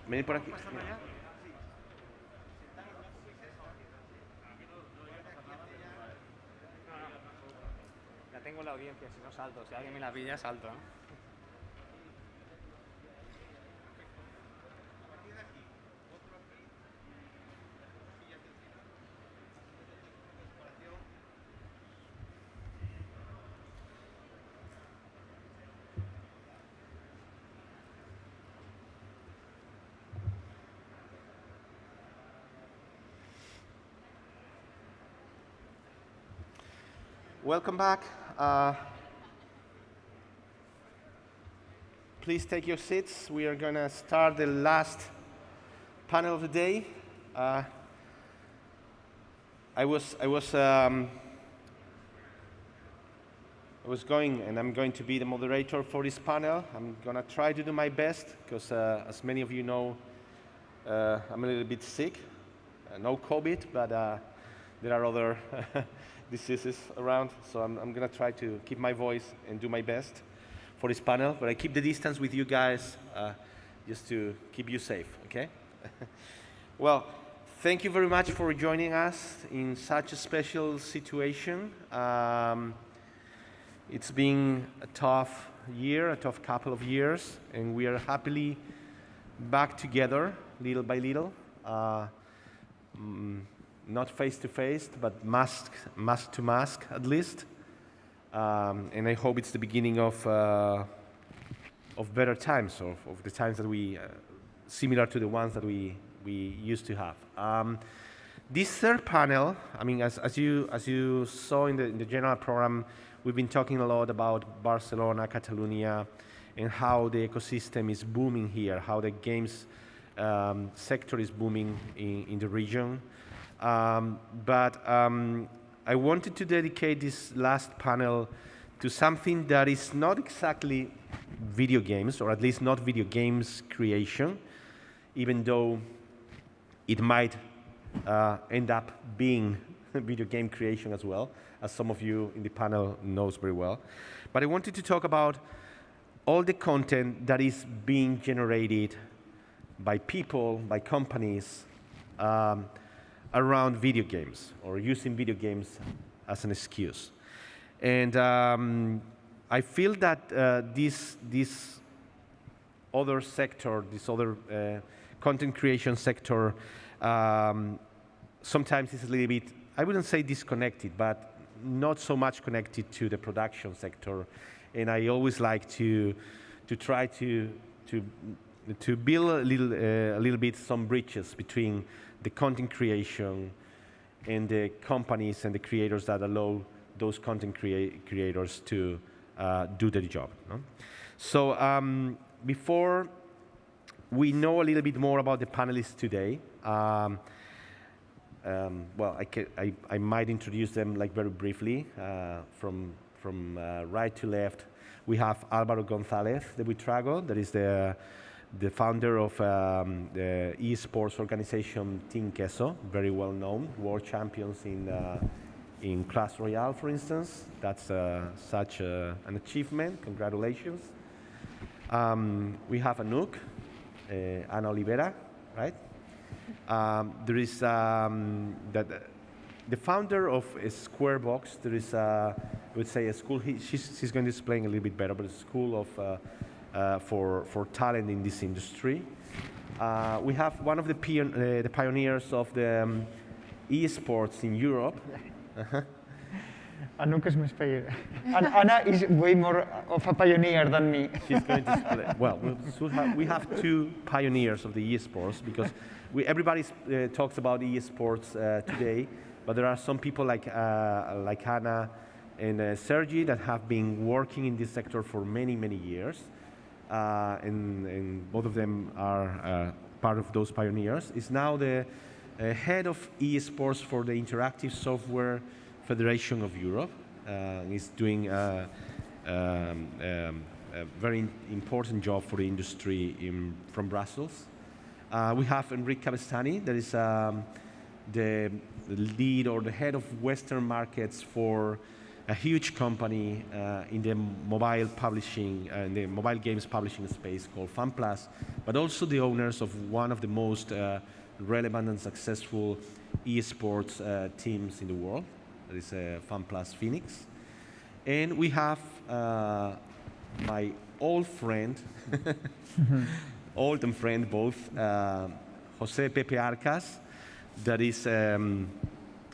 Venid por aquí. Ya tengo la audiencia, si no salto. Si alguien me la pilla, salto, ¿no? Welcome back. Please take your seats. We are going to start the last panel of the day. I was going, and I'm going to be the moderator for this panel. I'm going to try to do my best because, as many of you know, I'm a little bit sick. No COVID, but there are other diseases around, so I'm going to try to keep my voice and do my best for this panel, but I keep the distance with you guys just to keep you safe, okay? Well, thank you very much for joining us in such a special situation. It's been a tough year, a tough couple of years, and we are happily back together, little by little. Not face to face, but mask to mask at least. And I hope it's the beginning of better times, of the times that we similar to the ones that we used to have. This third panel, I mean, as you saw in the general program, we've been talking a lot about Barcelona, Catalonia, and how the ecosystem is booming here, how the games sector is booming in the region. But I wanted to dedicate this last panel to something that is not exactly video games, or at least not video games creation, even though it might end up being video game creation as well, as some of you in the panel knows very well. But I wanted to talk about all the content that is being generated by people, by companies, around video games, or using video games as an excuse. And I feel that this other sector, this other content creation sector, sometimes is a little bit, I wouldn't say disconnected, but not so much connected to the production sector. And I always like to try to build a little bit some bridges between the content creation and the companies and the creators that allow those content creators to do their job. No? So before we know a little bit more about the panelists today, well, I might introduce them like very briefly. From right to left, we have Álvaro González de Buitrago, that is the founder of the esports organization Team Queso, very well known, world champions in Clash Royale, for instance. That's such an achievement. Congratulations. We have Anouk, Ana Olivera, right? There is the founder of Squarebox. There is, I would say, a school. She's going to explain a little bit better, but a school of for talent in this industry. We have one of the pioneers of the esports in Europe. Anouk is my favorite. And Anna is way more of a pioneer than me. She's going to explain. Well, we have two pioneers of the esports, because everybody talks about esports today, but there are some people like Anna and Sergi that have been working in this sector for many, many years. And both of them are part of those pioneers. Is now the head of esports for the Interactive Software Federation of Europe. He's doing a very important job for the industry from Brussels. We have Enric Cabestany, that is the lead or the head of Western markets for a huge company in the mobile publishing, the mobile games publishing space called FunPlus, but also the owners of one of the most relevant and successful esports teams in the world, that is FunPlus Phoenix. And we have my old friend, old and friend both, Jose Pepe Arcas, that is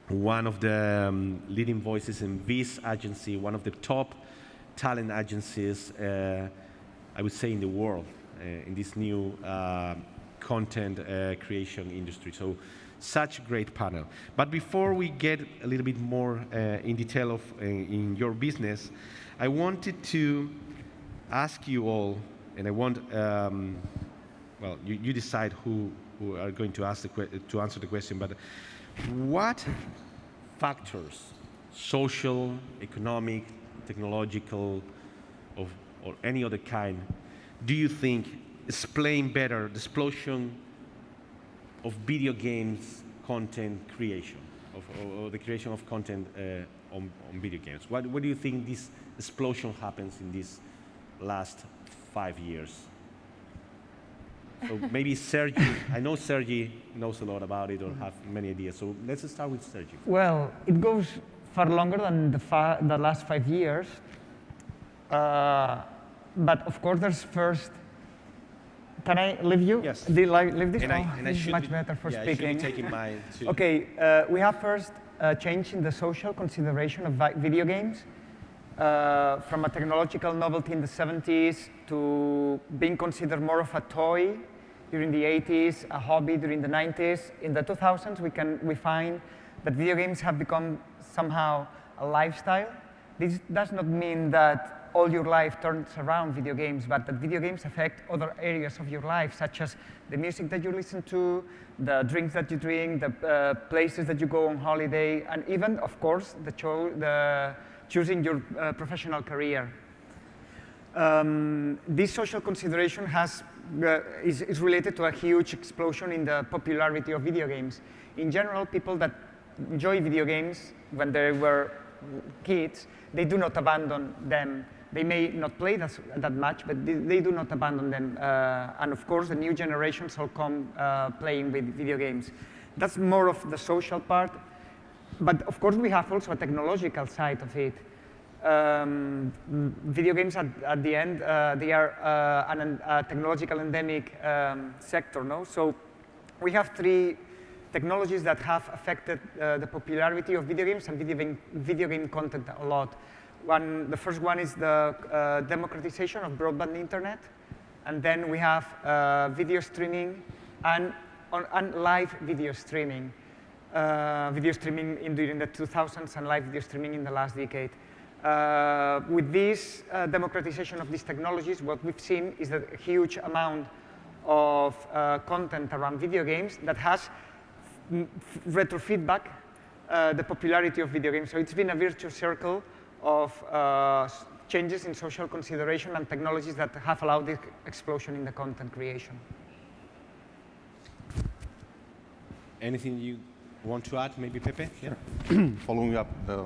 one of the leading voices in this agency, one of the top talent agencies, I would say, in the world, in this new content creation industry. So such a great panel. But before we get a little bit more in detail of in your business, I wanted to ask you all, and I want, well, you decide who are going to ask to answer the question, but what factors, social, economic, technological, or any other kind, do you think explain better the explosion of video games content creation, or the creation of content on video games? What do you think this explosion happens in these last 5 years? So maybe Sergi, I know Sergi knows a lot about it or have many ideas, so let's start with Sergi. Well, it goes far longer than the last 5 years. But of course, there's first. Can I leave you? Yes. Leave this? And I This is should much be, better for yeah, speaking. I should be taking mine too. Okay, we have first a change in the social consideration of video games. From a technological novelty in the 70s to being considered more of a toy during the 80s, a hobby during the 90s. In the 2000s, we find that video games have become somehow a lifestyle. This does not mean that all your life turns around video games, but that video games affect other areas of your life, such as the music that you listen to, the drinks that you drink, the places that you go on holiday, and even, of course, choosing your professional career. This social consideration is related to a huge explosion in the popularity of video games. In general, people that enjoy video games when they were kids, they do not abandon them. They may not play that much, but they do not abandon them. And of course, the new generations will come playing with video games. That's more of the social part. But of course, we have also a technological side of it. Video games, at the end, they are a technological endemic sector, no? So we have 3 technologies that have affected the popularity of video games and video game content a lot. The first one is the democratization of broadband internet, and then we have video streaming and live video streaming. Video streaming during the 2000s and live video streaming in the last decade. With this democratization of these technologies, what we've seen is a huge amount of content around video games that has retrofeedback the popularity of video games. So it's been a virtuous circle of changes in social consideration and technologies that have allowed this explosion in the content creation. Anything you want to add, maybe Pepe? Yeah. Following up the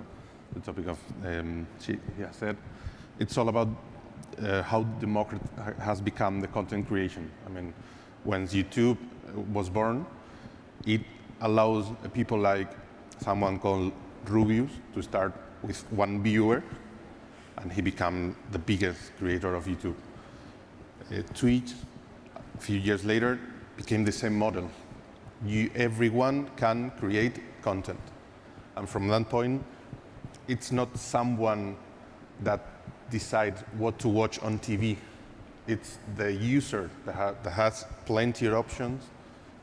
topic of she said, it's all about how democratic has become the content creation. I mean, when YouTube was born, it allows people like someone called Rubius to start with 1 viewer, and he became the biggest creator of YouTube. Twitch, a few years later, became the same model. Everyone can create content. And from that point, it's not someone that decides what to watch on TV. It's the user that has plenty of options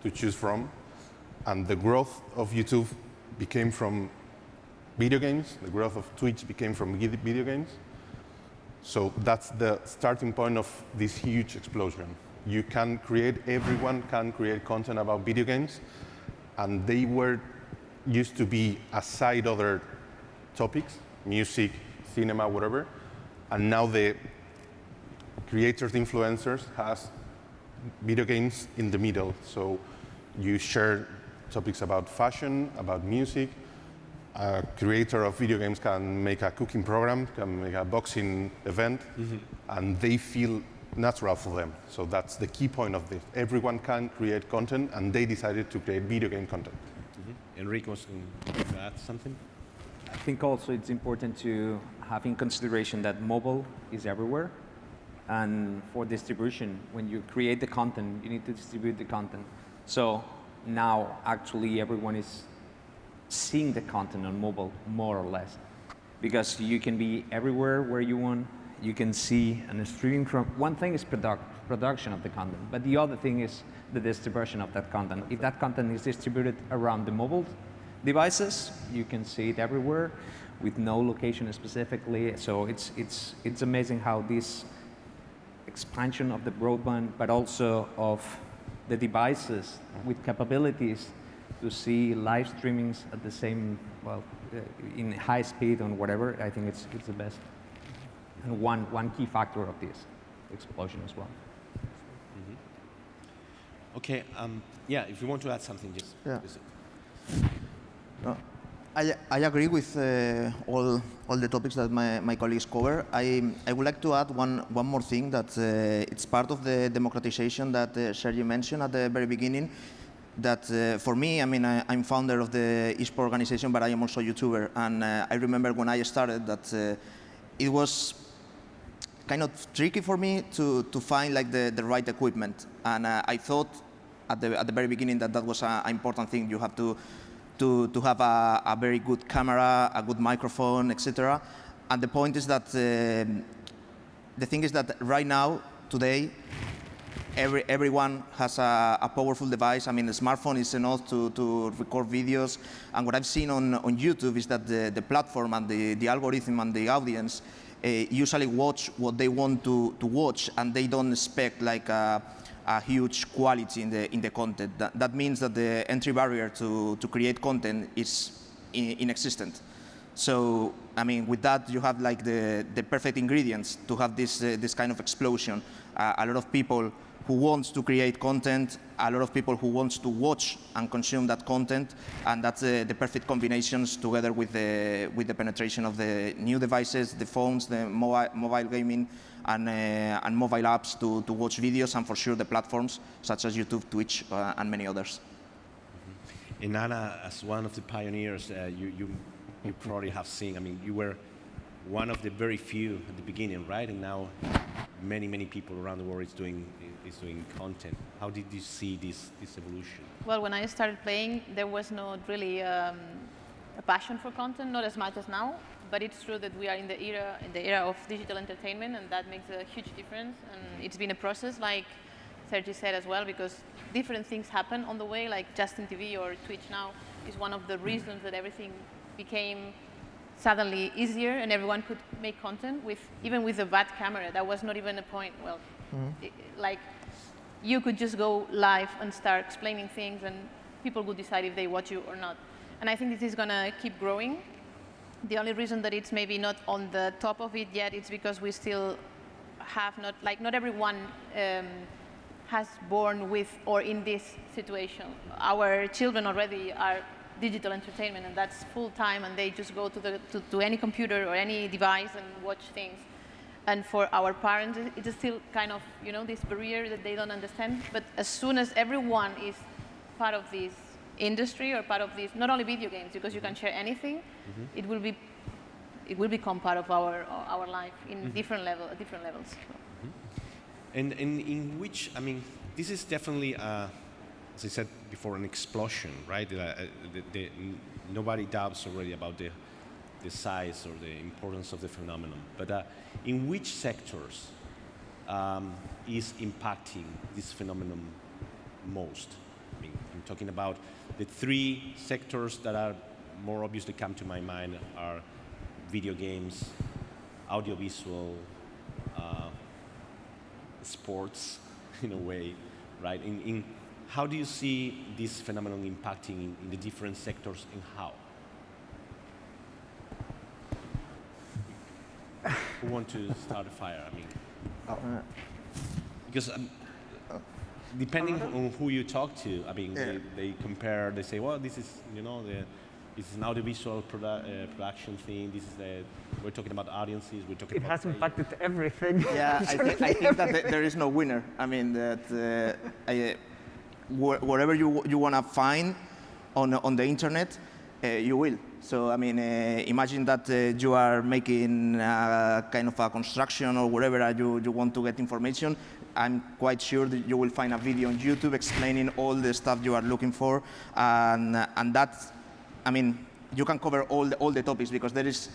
to choose from. And the growth of YouTube became from video games. The growth of Twitch became from video games. So that's the starting point of this huge explosion. Everyone can create content about video games, and they were used to be aside other topics, music, cinema, whatever, and now the creators, influencers has video games in the middle. So you share topics about fashion, about music, a creator of video games can make a cooking program, can make a boxing event, and they feel natural for them. So that's the key point of this. Everyone can create content, and they decided to create video game content. Enrique wants to add something? I think also it's important to have in consideration that mobile is everywhere. And for distribution, when you create the content, you need to distribute the content. So now actually everyone is seeing the content on mobile, more or less. Because you can be everywhere where you want. You can see and streaming from, one thing is production of the content, but the other thing is the distribution of that content. If that content is distributed around the mobile devices, you can see it everywhere with no location specifically. So it's amazing how this expansion of the broadband, but also of the devices with capabilities to see live streamings at the same, well, in high speed or whatever, I think it's the best. And one key factor of this explosion as well. Okay, yeah, if you want to add something, just. Yeah. No, I agree with all the topics that my colleagues cover. I would like to add one more thing that it's part of the democratization that Sergio mentioned at the very beginning. That for me, I mean, I'm founder of the eSport organization, but I am also a YouTuber. And I remember when I started that it was kind of tricky for me to find like the right equipment. And I thought at the very beginning that was an important thing. You have to have a very good camera, a good microphone, etc. And the point is that the thing is that right now, today, everyone has a powerful device. I mean, the smartphone is enough to record videos. And what I've seen on YouTube is that the platform and the algorithm and the audience usually watch what they want to watch, and they don't expect like a huge quality in the content. That means that the entry barrier to create content is inexistent. So, I mean, with that, you have like the perfect ingredients to have this kind of explosion. A lot of people who wants to create content, a lot of people who wants to watch and consume that content, and that's the perfect combinations together with the penetration of the new devices, the phones, the mobile gaming, and mobile apps to watch videos, and for sure the platforms such as YouTube, Twitch, and many others. And Anna, as one of the pioneers, you probably have seen, I mean, you were one of the very few at the beginning, right? And now many people around the world is doing content. How did you see this evolution? Well, when I started playing, there was not really a passion for content, not as much as now. But it's true that we are in the era of digital entertainment, and that makes a huge difference. And it's been a process, like Sergi said as well, because different things happen on the way, like Justin TV or Twitch now is one of the reasons that everything became suddenly easier and everyone could make content even with a bad camera. That was not even a point. Well, like you could just go live and start explaining things, and people would decide if they watch you or not. And I think this is going to keep growing. The only reason that it's maybe not on the top of it yet is because we still have not everyone has born with or in this situation. Our children already are digital entertainment, and that's full time, and they just go to any computer or any device and watch things. And for our parents, it's still kind of, this barrier that they don't understand. But as soon as everyone is part of this industry or part of this, not only video games, because you can share anything, it will become part of our life in different levels. And in which, I mean, this is definitely, as I said before, an explosion, right? Nobody doubts already about the size or the importance of the phenomenon. But in which sectors is impacting this phenomenon most? I mean, I'm talking about the three sectors that are more obviously come to my mind are video games, audiovisual, sports, in a way, right? How do you see this phenomenon impacting in the different sectors, and how? Who want to start a fire? I mean, because depending on who you talk to, I mean, they compare. They say, well, this is It's an audiovisual production thing. This is we're talking about audiences. We're talking It about has impacted everything. Yeah, I think that there is no winner. I mean, that whatever you want to find on the internet, you will. So, I mean, imagine that you are making kind of a construction or whatever you want to get information. I'm quite sure that you will find a video on YouTube explaining all the stuff you are looking for, and that's, I mean, you can cover all the topics because there is,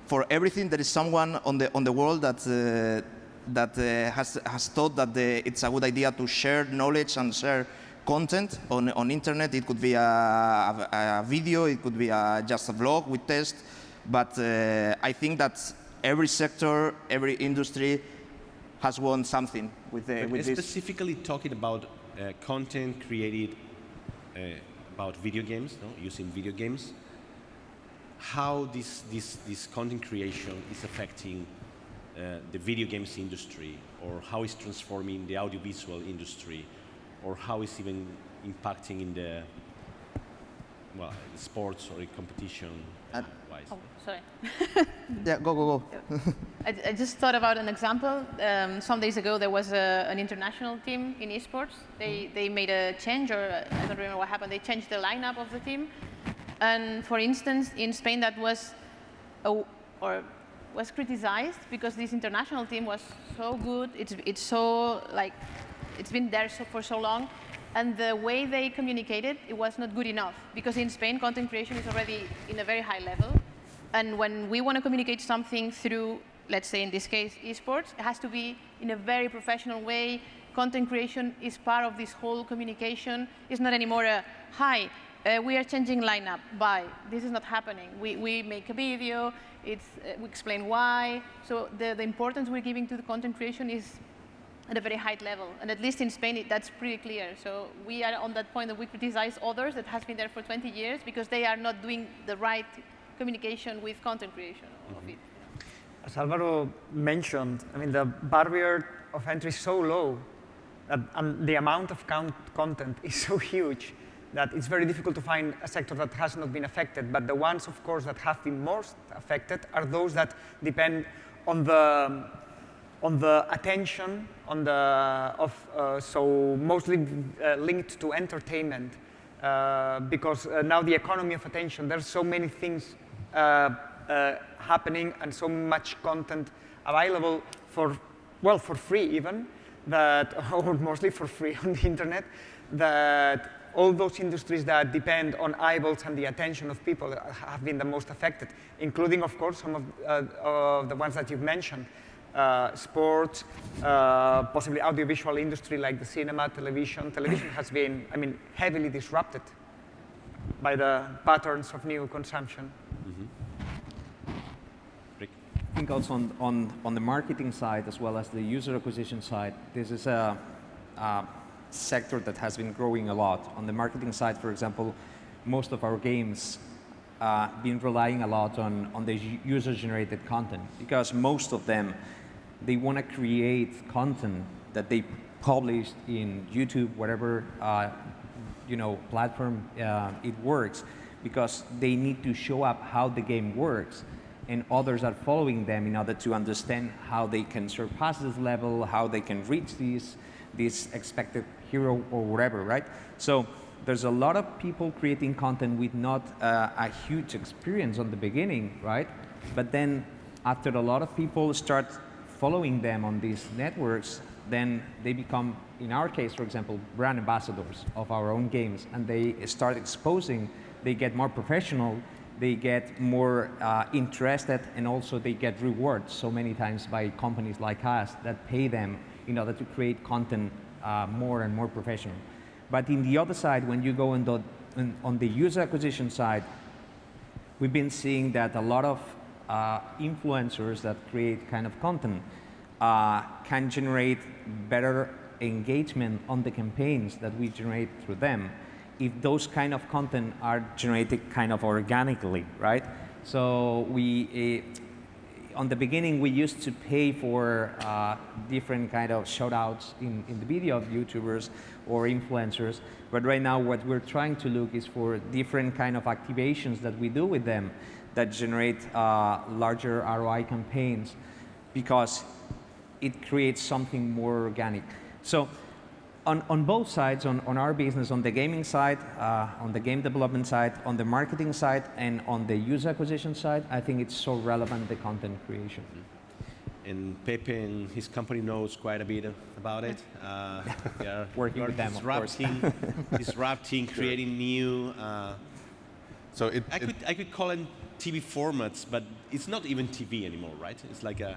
for everything, there is someone on the world that has thought that it's a good idea to share knowledge and share content on internet. It could be a video, it could be just a vlog with text, but I think that every sector, every industry has won something with this. Specifically talking about content created about video games, no? Using video games, how this content creation is affecting the video games industry, or how it's transforming the audiovisual industry, or how it's even impacting in the sports or in competition wise. Oh, sorry. Yeah, go. I just thought about an example. Some days ago, there was an international team in esports. They made a change, or I don't remember what happened. They changed the lineup of the team. And for instance, in Spain, that was criticized because this international team was so good. It's so like it's been there for so long, and the way they communicated, it was not good enough, because in Spain, content creation is already in a very high level. And when we want to communicate something through, let's say in this case, esports, it has to be in a very professional way. Content creation is part of this whole communication. It's not anymore a, hi, we are changing lineup, bye. This is not happening. We make a video, we explain why. So the importance we're giving to the content creation is at a very high level. And at least in Spain, that's pretty clear. So we are on that point that we criticize others that has been there for 20 years because they are not doing the right communication with content creation of it. As Alvaro mentioned, I mean, the barrier of entry is so low that, and the amount of content is so huge that it's very difficult to find a sector that has not been affected. But the ones, of course, that have been most affected are those that depend on the attention, so mostly linked to entertainment, because now the economy of attention, there's so many things happening and so much content available for free even, or mostly for free on the internet, that all those industries that depend on eyeballs and the attention of people have been the most affected, including, of course, some of the ones that you've mentioned. Sports, possibly audiovisual industry like the cinema, television. Television has been, I mean, heavily disrupted by the patterns of new consumption. I think also on the marketing side as well as the user acquisition side, this is a sector that has been growing a lot. On the marketing side, for example, most of our games been relying a lot on the user-generated content, because most of them, they want to create content that they publish in YouTube, whatever platform it works, because they need to show up how the game works, and others are following them in order to understand how they can surpass this level, how they can reach this expected hero or whatever, right? So there's a lot of people creating content with not a huge experience on the beginning, right? But then after a lot of people start following them on these networks, then they become, in our case, for example, brand ambassadors of our own games, and they start exposing, they get more professional, they get more interested, and also they get rewarded so many times by companies like us that pay them in order to create content more and more professional. But in the other side, when you go on the user acquisition side, we've been seeing that a lot of influencers that create kind of content can generate better engagement on the campaigns that we generate through them if those kind of content are generated kind of organically, right? So on the beginning, we used to pay for different kind of shout-outs in the video of YouTubers or influencers. But right now, what we're trying to look is for different kind of activations that we do with them that generate larger ROI campaigns, because it creates something more organic. So on both sides, on our business, on the gaming side, on the game development side, on the marketing side, and on the user acquisition side, I think it's so relevant, the content creation. And Pepe and his company knows quite a bit about it. They are working with them, disrupting, creating new. I could call it TV formats, but it's not even TV anymore, right? It's like a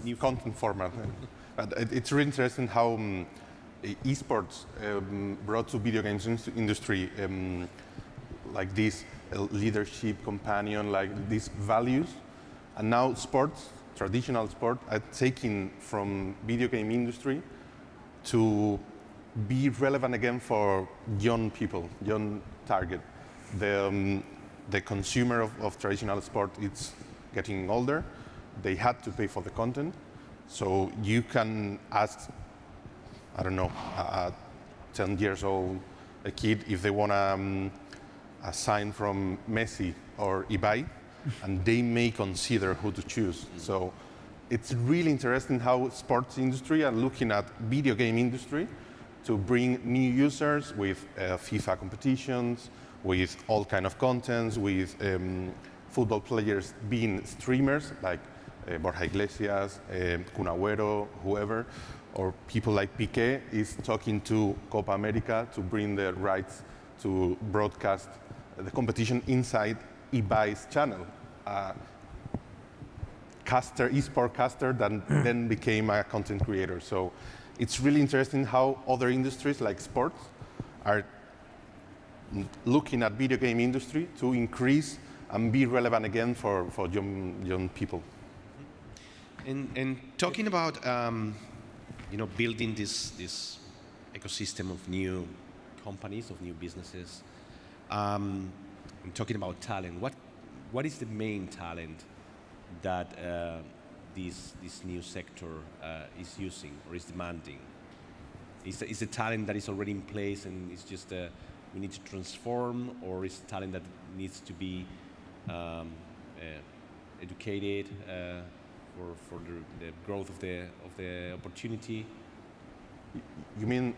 new content format. But it's really interesting how esports brought to video games industry like this leadership, companion, like these values, and now sports, traditional sport, are taken from video game industry to be relevant again for young people, young target. The consumer of traditional sport is getting older. They had to pay for the content. So you can ask, I don't know, a 10 years old a kid if they want a sign from Messi or Ibai, and they may consider who to choose. So it's really interesting how sports industry are looking at video game industry to bring new users with FIFA competitions, with all kind of contents, with football players being streamers like Borja Iglesias, Kun Agüero, whoever, or people like Piqué is talking to Copa America to bring the rights to broadcast the competition inside Ibai's channel. Esport caster that then became a content creator. So it's really interesting how other industries like sports are looking at video game industry to increase and be relevant again for young people. And talking about building this ecosystem of new companies, of new businesses, and talking about talent, what is the main talent that this new sector is using or is demanding? Is the talent that is already in place and it's just we need to transform, or is talent that needs to be educated for the growth of the opportunity? You mean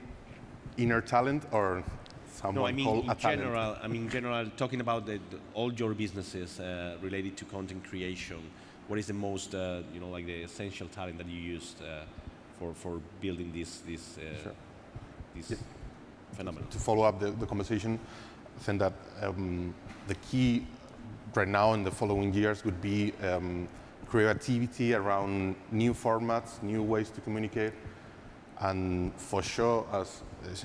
inner talent or someone called a talent? General. I mean, general. Talking about all your businesses related to content creation, what is the most, like the essential talent that you used for building this phenomenon? To follow up the conversation, I think that the key right now in the following years would be creativity around new formats, new ways to communicate. And for sure, as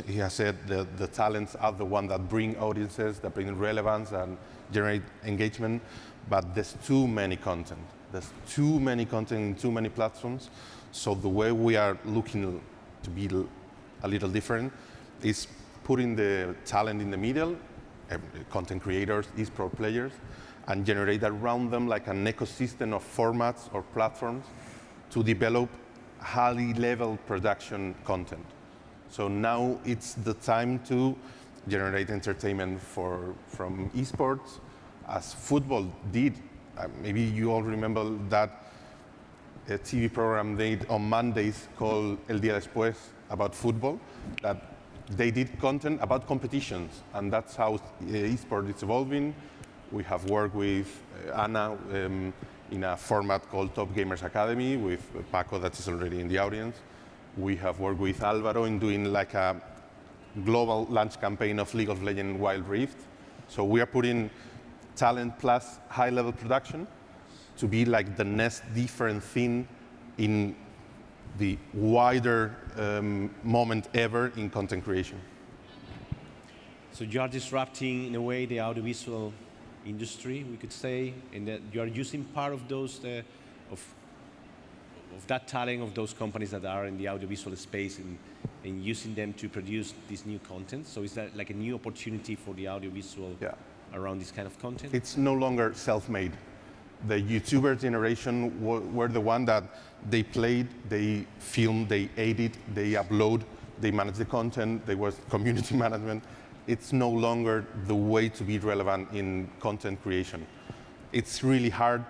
he has said, the talents are the one that bring audiences, that bring relevance and generate engagement. But there's too many content. There's too many content in too many platforms. So the way we are looking to be a little different is putting the talent in the middle, content creators, esports players, and generate around them like an ecosystem of formats or platforms to develop high-level production content. So now it's the time to generate entertainment from esports, as football did. Maybe you all remember that a TV program they did on Mondays called El Día Después about football, that they did content about competitions, and that's how esports is evolving. We have worked with Anna in a format called Top Gamers Academy with Paco that is already in the audience. We have worked with Álvaro in doing like a global launch campaign of League of Legends Wild Rift. So we are putting talent plus high-level production to be like the next different thing in the wider moment ever in content creation. So you are disrupting, in a way, the audiovisual industry, we could say, and that you are using part of those, of that talent of those companies that are in the audiovisual space and using them to produce this new content. So is that like a new opportunity for the audiovisual around this kind of content? It's no longer self-made. The YouTuber generation were the one that they played, they filmed, they edit, they upload, they manage the content, there was community management. It's no longer the way to be relevant in content creation. It's really hard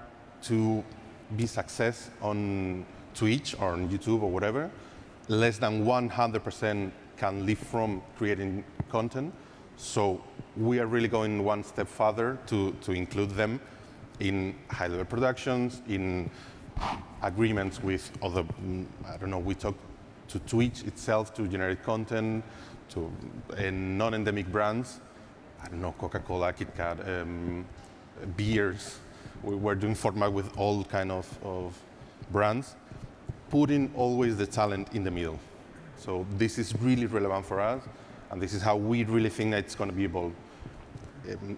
to be success on Twitch or on YouTube or whatever. Less than 100% can live from creating content. So we are really going one step further to include them in high-level productions, in agreements with other, I don't know, we talk to Twitch itself to generate content, to non-endemic brands, I don't know, Coca-Cola, KitKat, beers. We're doing format with all kind of brands, putting always the talent in the middle. So this is really relevant for us, and this is how we really think that it's going to be evolved.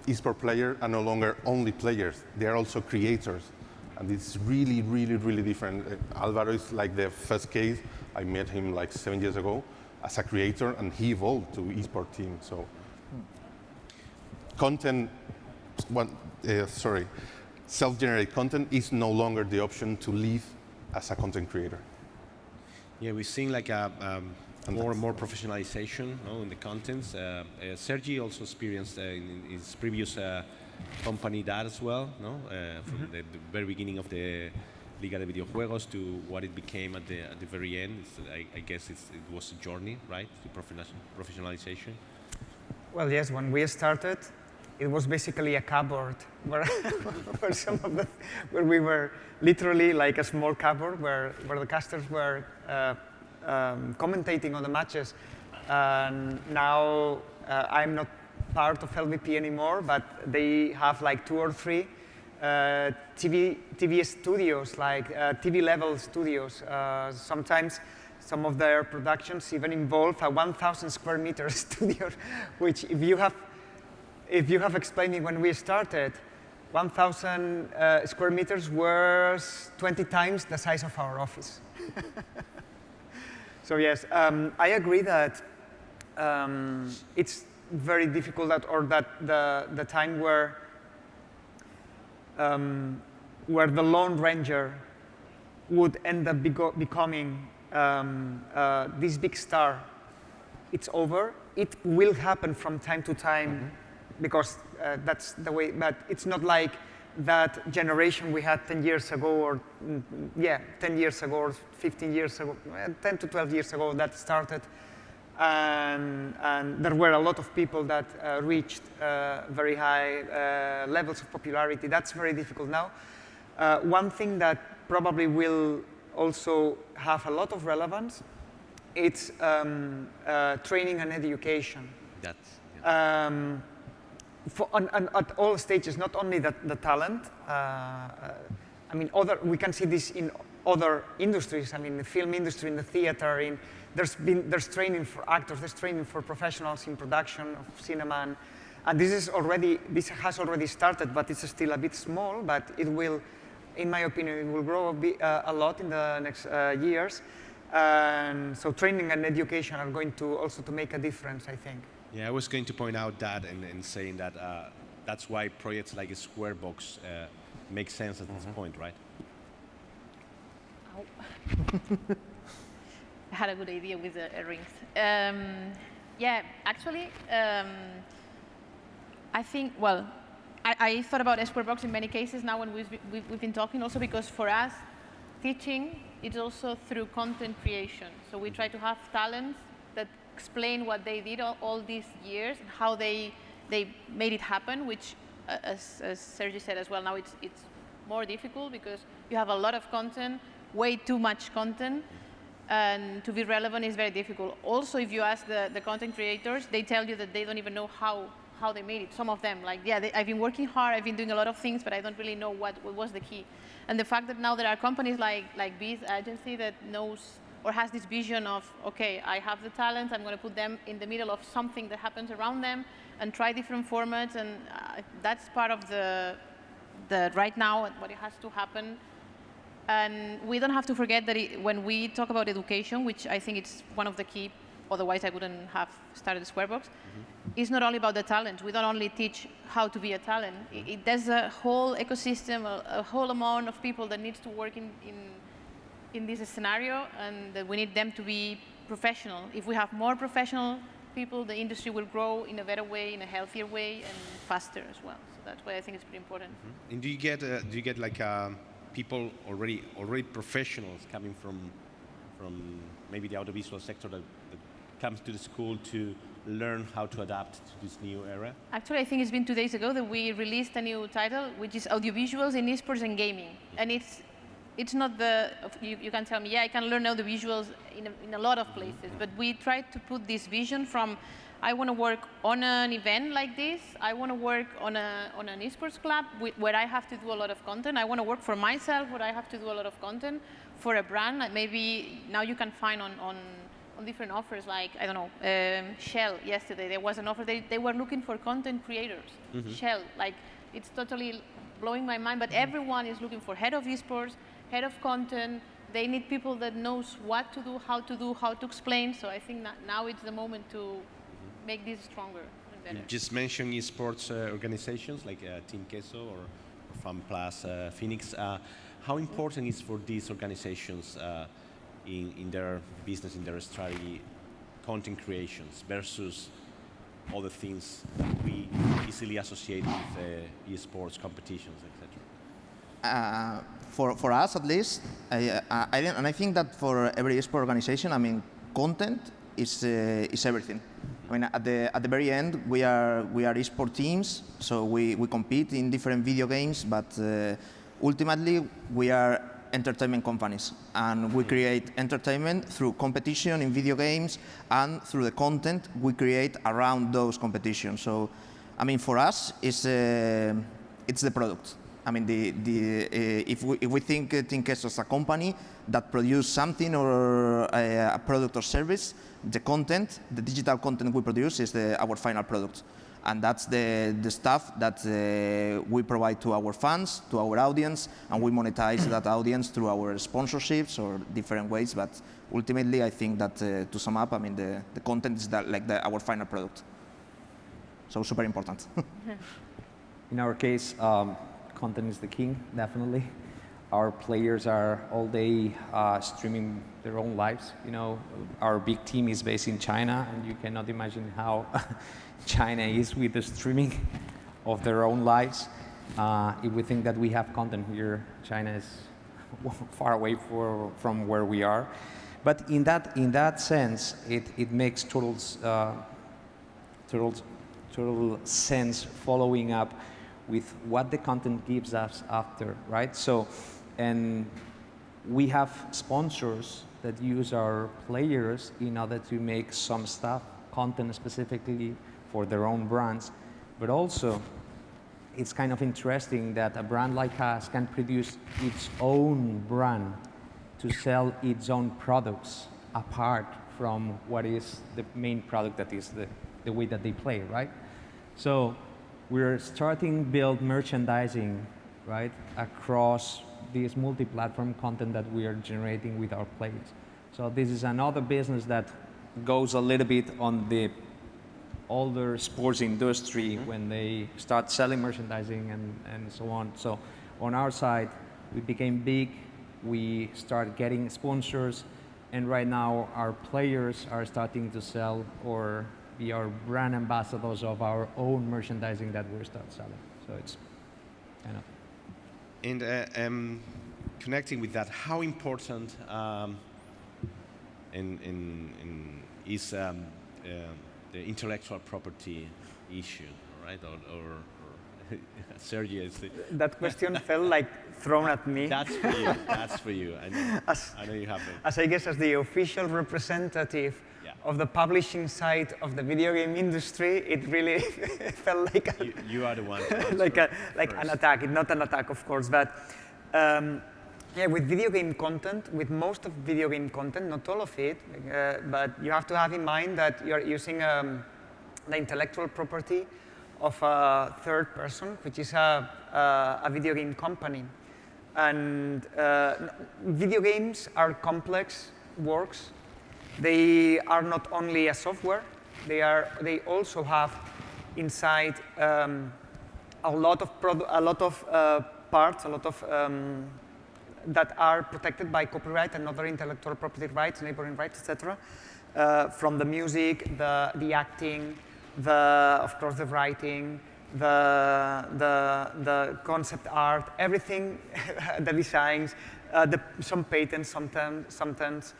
Esport players are no longer only players, they are also creators. And it's really, really, really different. Alvaro is like the first case. I met him like 7 years ago as a creator, and he evolved to esport team. So content, self-generated content is no longer the option to live as a content creator. Yeah, we're seeing like a more and more professionalization, in the contents. Sergi also experienced in his previous company that as well, from the very beginning of the Liga de Videojuegos to what it became at the very end. I guess it was a journey, right, to professionalization. Well, yes, when we started, it was basically a cupboard where, where we were literally like a small cupboard where the casters were commentating on the matches. And now I'm not part of LVP anymore, but they have like 2 or 3 TV studios, like TV level studios. Sometimes some of their productions even involve a 1,000 square meter studio, which if you have explained it when we started, 1,000 square meters was 20 times the size of our office. So yes, I agree that it's very difficult that the time where the Lone Ranger would end up becoming this big star, it's over. It will happen from time to time because that's the way, but it's not like that generation we had 10 years ago or 10 years ago or 15 years ago, 10 to 12 years ago that started. And there were a lot of people that reached very high levels of popularity. That's very difficult now. One thing that probably will also have a lot of relevance, it's training and education. At all stages, not only the talent. I mean, we can see this in other industries. I mean, the film industry, in the theater. There's training for actors. There's training for professionals in production of cinema, and this has already started, but it's still a bit small. But it will, in my opinion, it will grow a lot in the next years. And so, training and education are going to also to make a difference, I think. Yeah, I was going to point out that and saying that that's why projects like a Squarebox make sense at this point, right? I had a good idea with the rings. Yeah, actually, I think, well, I thought about Squarebox in many cases now when we've been talking also because for us, teaching is also through content creation. So we try to have talents that explain what they did all these years and how they made it happen, which, as Sergi said as well, now it's more difficult because you have a lot of content, way too much content, and to be relevant is very difficult. Also, if you ask the content creators, they tell you that they don't even know how they made it. Some of them, like, yeah, I've been working hard, I've been doing a lot of things, but I don't really know what was the key. And the fact that now there are companies like Bee's agency that knows or has this vision of, okay, I have the talent, I'm going to put them in the middle of something that happens around them and try different formats, and that's part of the right now what it has to happen. And we don't have to forget that when we talk about education, which I think it's one of the key otherwise I wouldn't have started Squarebox. It's not only about the talent. We don't only teach how to be a talent. There's a whole ecosystem, a whole amount of people that needs to work in this scenario, and that we need them to be professional. If we have more professional people, the industry will grow in a better way, in a healthier way, and faster as well. So that's why I think it's pretty important. And do you get like people already professionals coming from maybe the audiovisual sector that comes to the school to learn how to adapt to this new era? Actually, I think it's been 2 days ago that we released a new title, which is Audiovisuals in Esports and Gaming. And it's not you can tell me, yeah, I can learn audiovisuals in a lot of places, but we tried to put this vision from, I want to work on an event like this, I want to work on an esports club where I have to do a lot of content, I want to work for myself where I have to do a lot of content, for a brand, like maybe now you can find on different offers, like, I don't know, Shell yesterday, there was an offer, they were looking for content creators. Shell, like, it's totally blowing my mind, but everyone is looking for head of esports, head of content. They need people that knows what to do, how to explain. So I think that now it's the moment to make this stronger and better. You just mentioned esports organizations like Team Queso or FunPlus Phoenix. How important is for these organizations in their business, in their strategy, content creations versus other things that we easily associate with esports competitions, etc.? For us, at least, I think that for every esport organization, I mean, content is everything. I mean, at the very end, we are esport teams, so we compete in different video games, but ultimately we are entertainment companies, and we create entertainment through competition in video games and through the content we create around those competitions. So, I mean, for us, it's the product. I mean, if we think Team Queso as a company that produces something or a product or service, the content, the digital content we produce is our final product. And that's the stuff that we provide to our fans, to our audience, and we monetize that audience through our sponsorships or different ways. But ultimately, I think that to sum up, I mean, the content is our final product. So super important. In our case, content is the king, definitely. Our players are all day streaming their own lives. You know, our big team is based in China, and you cannot imagine how China is with the streaming of their own lives. If we think that we have content here, China is far away from where we are. But in that sense, it makes total sense following up with what the content gives us after, right? So, and we have sponsors that use our players in order to make some stuff, content specifically for their own brands. But also, it's kind of interesting that a brand like us can produce its own brand to sell its own products apart from what is the main product, that is the way that they play, right? So we're starting to build merchandising, right, across this multi-platform content that we are generating with our players. So this is another business that goes a little bit on the older sports industry when they start selling merchandising and so on. So on our side, we became big, we start getting sponsors, and right now our players are starting to sell or be our brand ambassadors of our own merchandising that we start selling. So it's kind of. And connecting with that, how important is the intellectual property issue, right? Or Sergio is that question felt like thrown at me. That's for you. That's for you. I know you have it. As I guess, as the official representative of the publishing side of the video game industry, it really felt like you are the one. like an attack. Not an attack, of course, but yeah, with video game content, with most of video game content, not all of it, but you have to have in mind that you're using the intellectual property of a third person, which is a video game company. And video games are complex works They are not only a software, they also have inside a lot of parts, that are protected by copyright and other intellectual property rights, neighboring rights, etc. From the music, the acting, of course the writing, the concept art, everything, the designs, some patents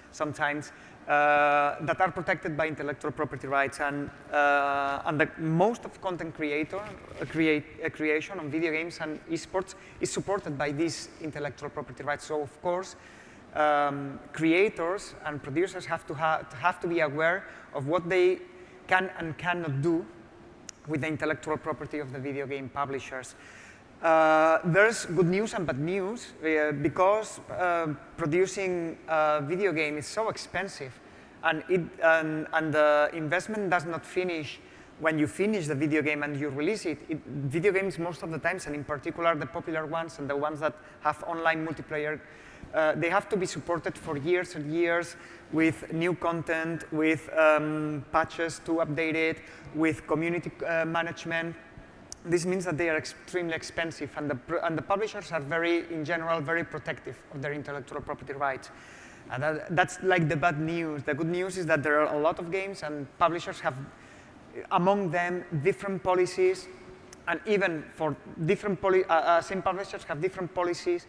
sometimes that are protected by intellectual property rights, and most of content creation on video games and esports is supported by these intellectual property rights. So of course, creators and producers have to be aware of what they can and cannot do with the intellectual property of the video game publishers. There's good news and bad news because producing a video game is so expensive, and the investment does not finish when you finish the video game and you release it. Video games most of the times, and in particular the popular ones and the ones that have online multiplayer, they have to be supported for years and years with new content, with patches to update it, with community management. This means that they are extremely expensive, and the publishers are in general, very protective of their intellectual property rights. And that's like the bad news. The good news is that there are a lot of games, and publishers have, among them, different policies, and even for different same publishers have different policies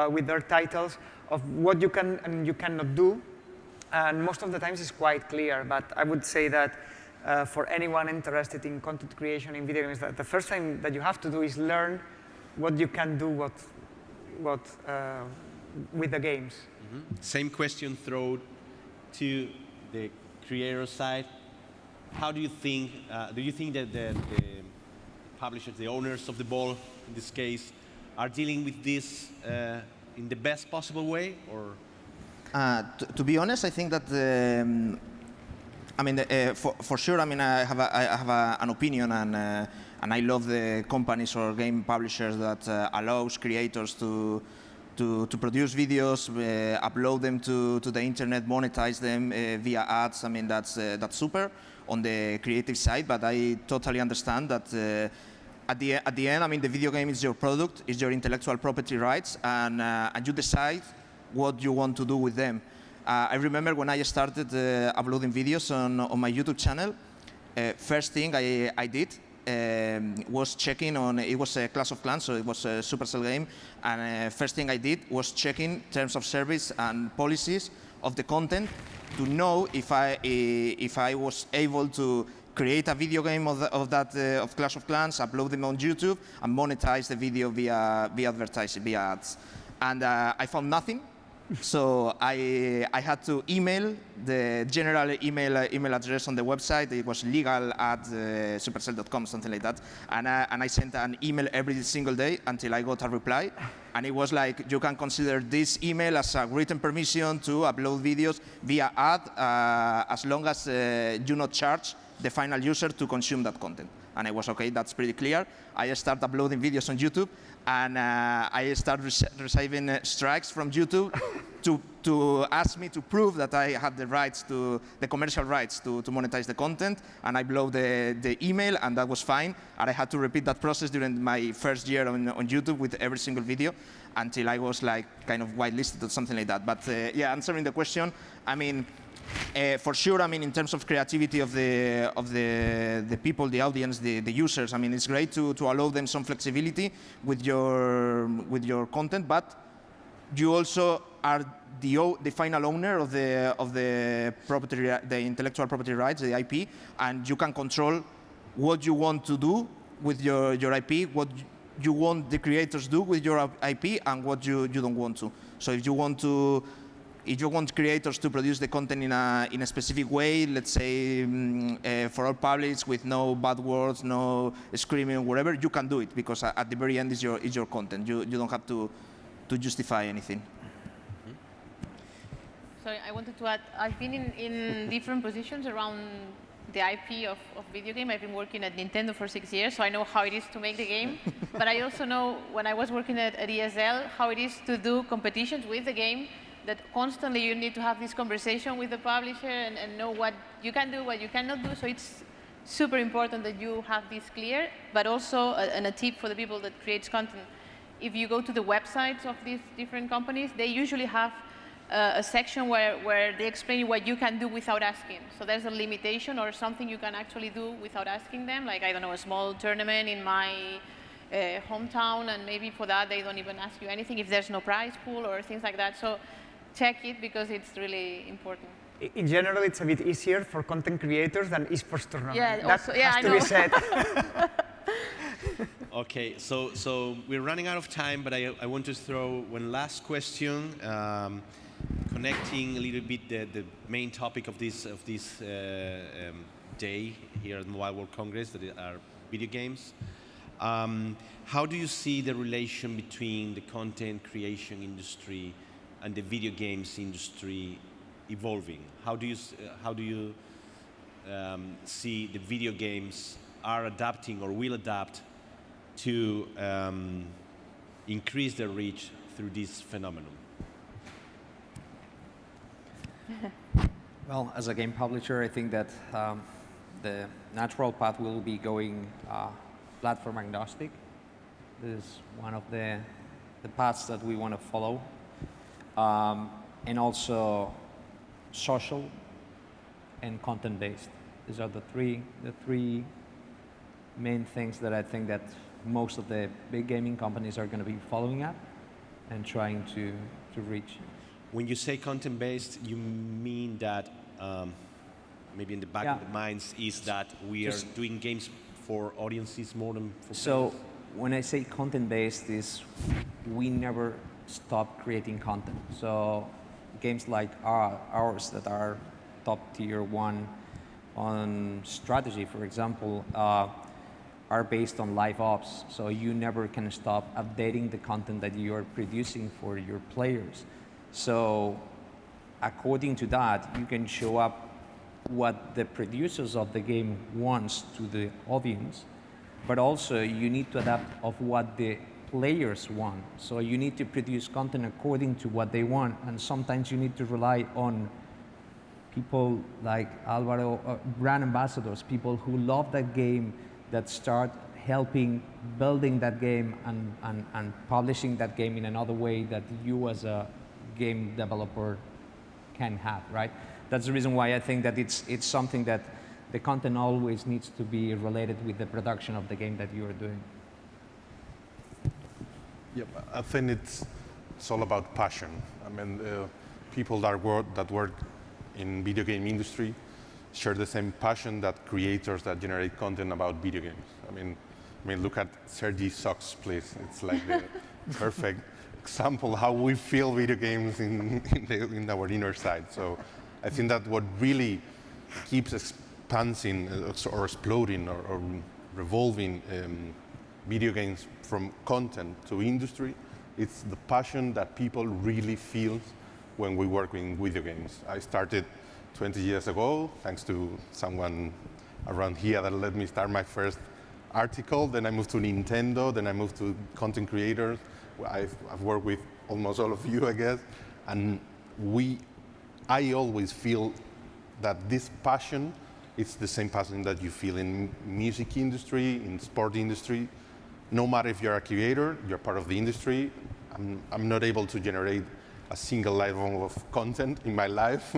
with their titles of what you can and you cannot do. And most of the times it's quite clear, but I would say that for anyone interested in content creation in video games, the first thing that you have to do is learn what you can do with the games. Mm-hmm. Same question thrown to the creator side. How do you think that the publishers, the owners of the ball in this case, are dealing with this in the best possible way, or? To be honest, I think that for sure. I mean, I have an opinion, and I love the companies or game publishers that allows creators to produce videos, upload them to the internet, monetize them via ads. I mean, that's super on the creative side. But I totally understand that at the end, I mean, the video game is your product, is your intellectual property rights, and you decide what you want to do with them. I remember when I started uploading videos on my YouTube channel, first thing I did was checking on, it was a Clash of Clans, so it was a Supercell game, and first thing I did was checking terms of service and policies of the content to know if I was able to create a video game of Clash of Clans, upload them on YouTube, and monetize the video via advertising, via ads. And I found nothing. So I had to email the general email address on the website. It was legal@supercell.com, something like that. And I sent an email every single day until I got a reply. And it was like, you can consider this email as a written permission to upload videos via ad, as long as you not charge the final user to consume that content. And I was, okay, that's pretty clear. I started uploading videos on YouTube, and I started receiving strikes from YouTube to ask me to prove that I had the rights the commercial rights to monetize the content. And I blew the email, and that was fine. And I had to repeat that process during my first year on YouTube with every single video until I was like kind of whitelisted or something like that. But yeah, answering the question, I mean, for sure, I mean, in terms of creativity of the people, the audience, the users, I mean, it's great to allow them some flexibility with your content, but you also are the final owner of the property, the intellectual property rights, the IP, and you can control what you want to do with your IP, what you want the creators do with your IP, and what you don't want to. So if you want creators to produce the content in a specific way, let's say for all publics with no bad words, no screaming, whatever, you can do it, because at the very end is your content. You don't have to justify anything. Sorry, I wanted to add, I've been in different positions around the IP of video game. I've been working at Nintendo for 6 years, so I know how it is to make the game. But I also know, when I was working at ESL, how it is to do competitions with the game, that constantly you need to have this conversation with the publisher and know what you can do, what you cannot do. So it's super important that you have this clear, but also a tip for the people that creates content. If you go to the websites of these different companies, they usually have a section where they explain you what you can do without asking. So there's a limitation or something you can actually do without asking them, like, I don't know, a small tournament in my hometown, and maybe for that they don't even ask you anything if there's no prize pool or things like that. So check it because it's really important. In general, it's a bit easier for content creators than esports tournament. Yeah, that also, yeah, has I to know. be said. Okay, so we're running out of time, but I want to throw one last question, connecting a little bit the main topic of this day here at Mobile World Congress, that are video games. How do you see the relation between the content creation industry and the video games industry evolving? How do you see the video games are adapting or will adapt to increase their reach through this phenomenon? Well, as a game publisher, I think that the natural path will be going platform agnostic. This is one of the paths that we want to follow. And also social and content-based. These are the three main things that I think that most of the big gaming companies are going to be following up and trying to reach. When you say content-based, you mean that maybe in the back of the minds is that we are doing games for audiences more than for So players? when I say content-based, is we never stop creating content. So games like ours that are top tier one on strategy, for example, are based on live ops. So you never can stop updating the content that you are producing for your players. So according to that, you can show up what the producers of the game wants to the audience, but also you need to adapt of what the players want. So you need to produce content according to what they want, and sometimes you need to rely on people like Alvaro, brand ambassadors, people who love that game, that start helping building that game and publishing that game in another way that you as a game developer can have, right? That's the reason why I think that it's something that the content always needs to be related with the production of the game that you are doing. Yep, I think it's all about passion. I mean, people that work in video game industry share the same passion that creators that generate content about video games. I mean, look at Sergi Socks, please. It's like the perfect example how we feel video games in our inner side. So I think that what really keeps expanding or exploding or revolving video games from content to industry, it's the passion that people really feel when we work in video games. I started 20 years ago, thanks to someone around here that let me start my first article. Then I moved to Nintendo, then I moved to content creators. I've worked with almost all of you, I guess. And I always feel that this passion, it's the same passion that you feel in music industry, in sport industry. No matter if you're a creator, you're part of the industry. I'm not able to generate a single level of content in my life,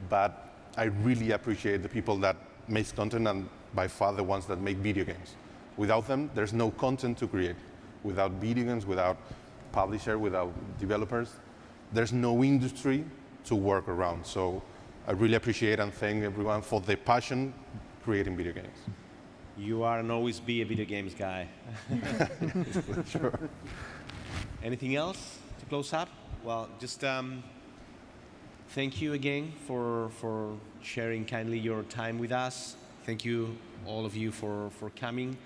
but I really appreciate the people that make content, and by far the ones that make video games. Without them, there's no content to create. Without video games, without publisher, without developers, there's no industry to work around. So I really appreciate and thank everyone for their passion creating video games. You are and always be a video games guy. Sure. Anything else to close up? Well, just thank you again for sharing kindly your time with us. Thank you, all of you, for coming.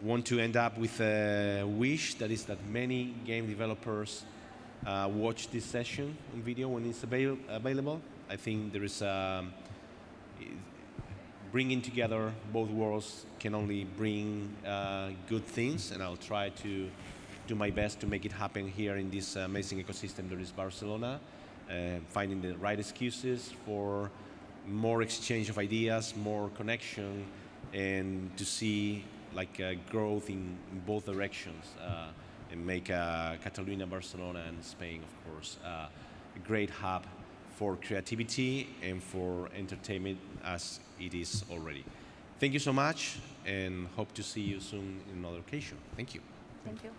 Want to end up with a wish, that is that many game developers watch this session on video when it's available. I think there is bringing together both worlds can only bring good things, and I'll try to do my best to make it happen here in this amazing ecosystem that is Barcelona, finding the right excuses for more exchange of ideas, more connection, and to see like growth in both directions, and make Catalonia, Barcelona, and Spain, of course, a great hub for creativity and for entertainment as it is already. Thank you so much, and hope to see you soon in another occasion. Thank you. Thank you.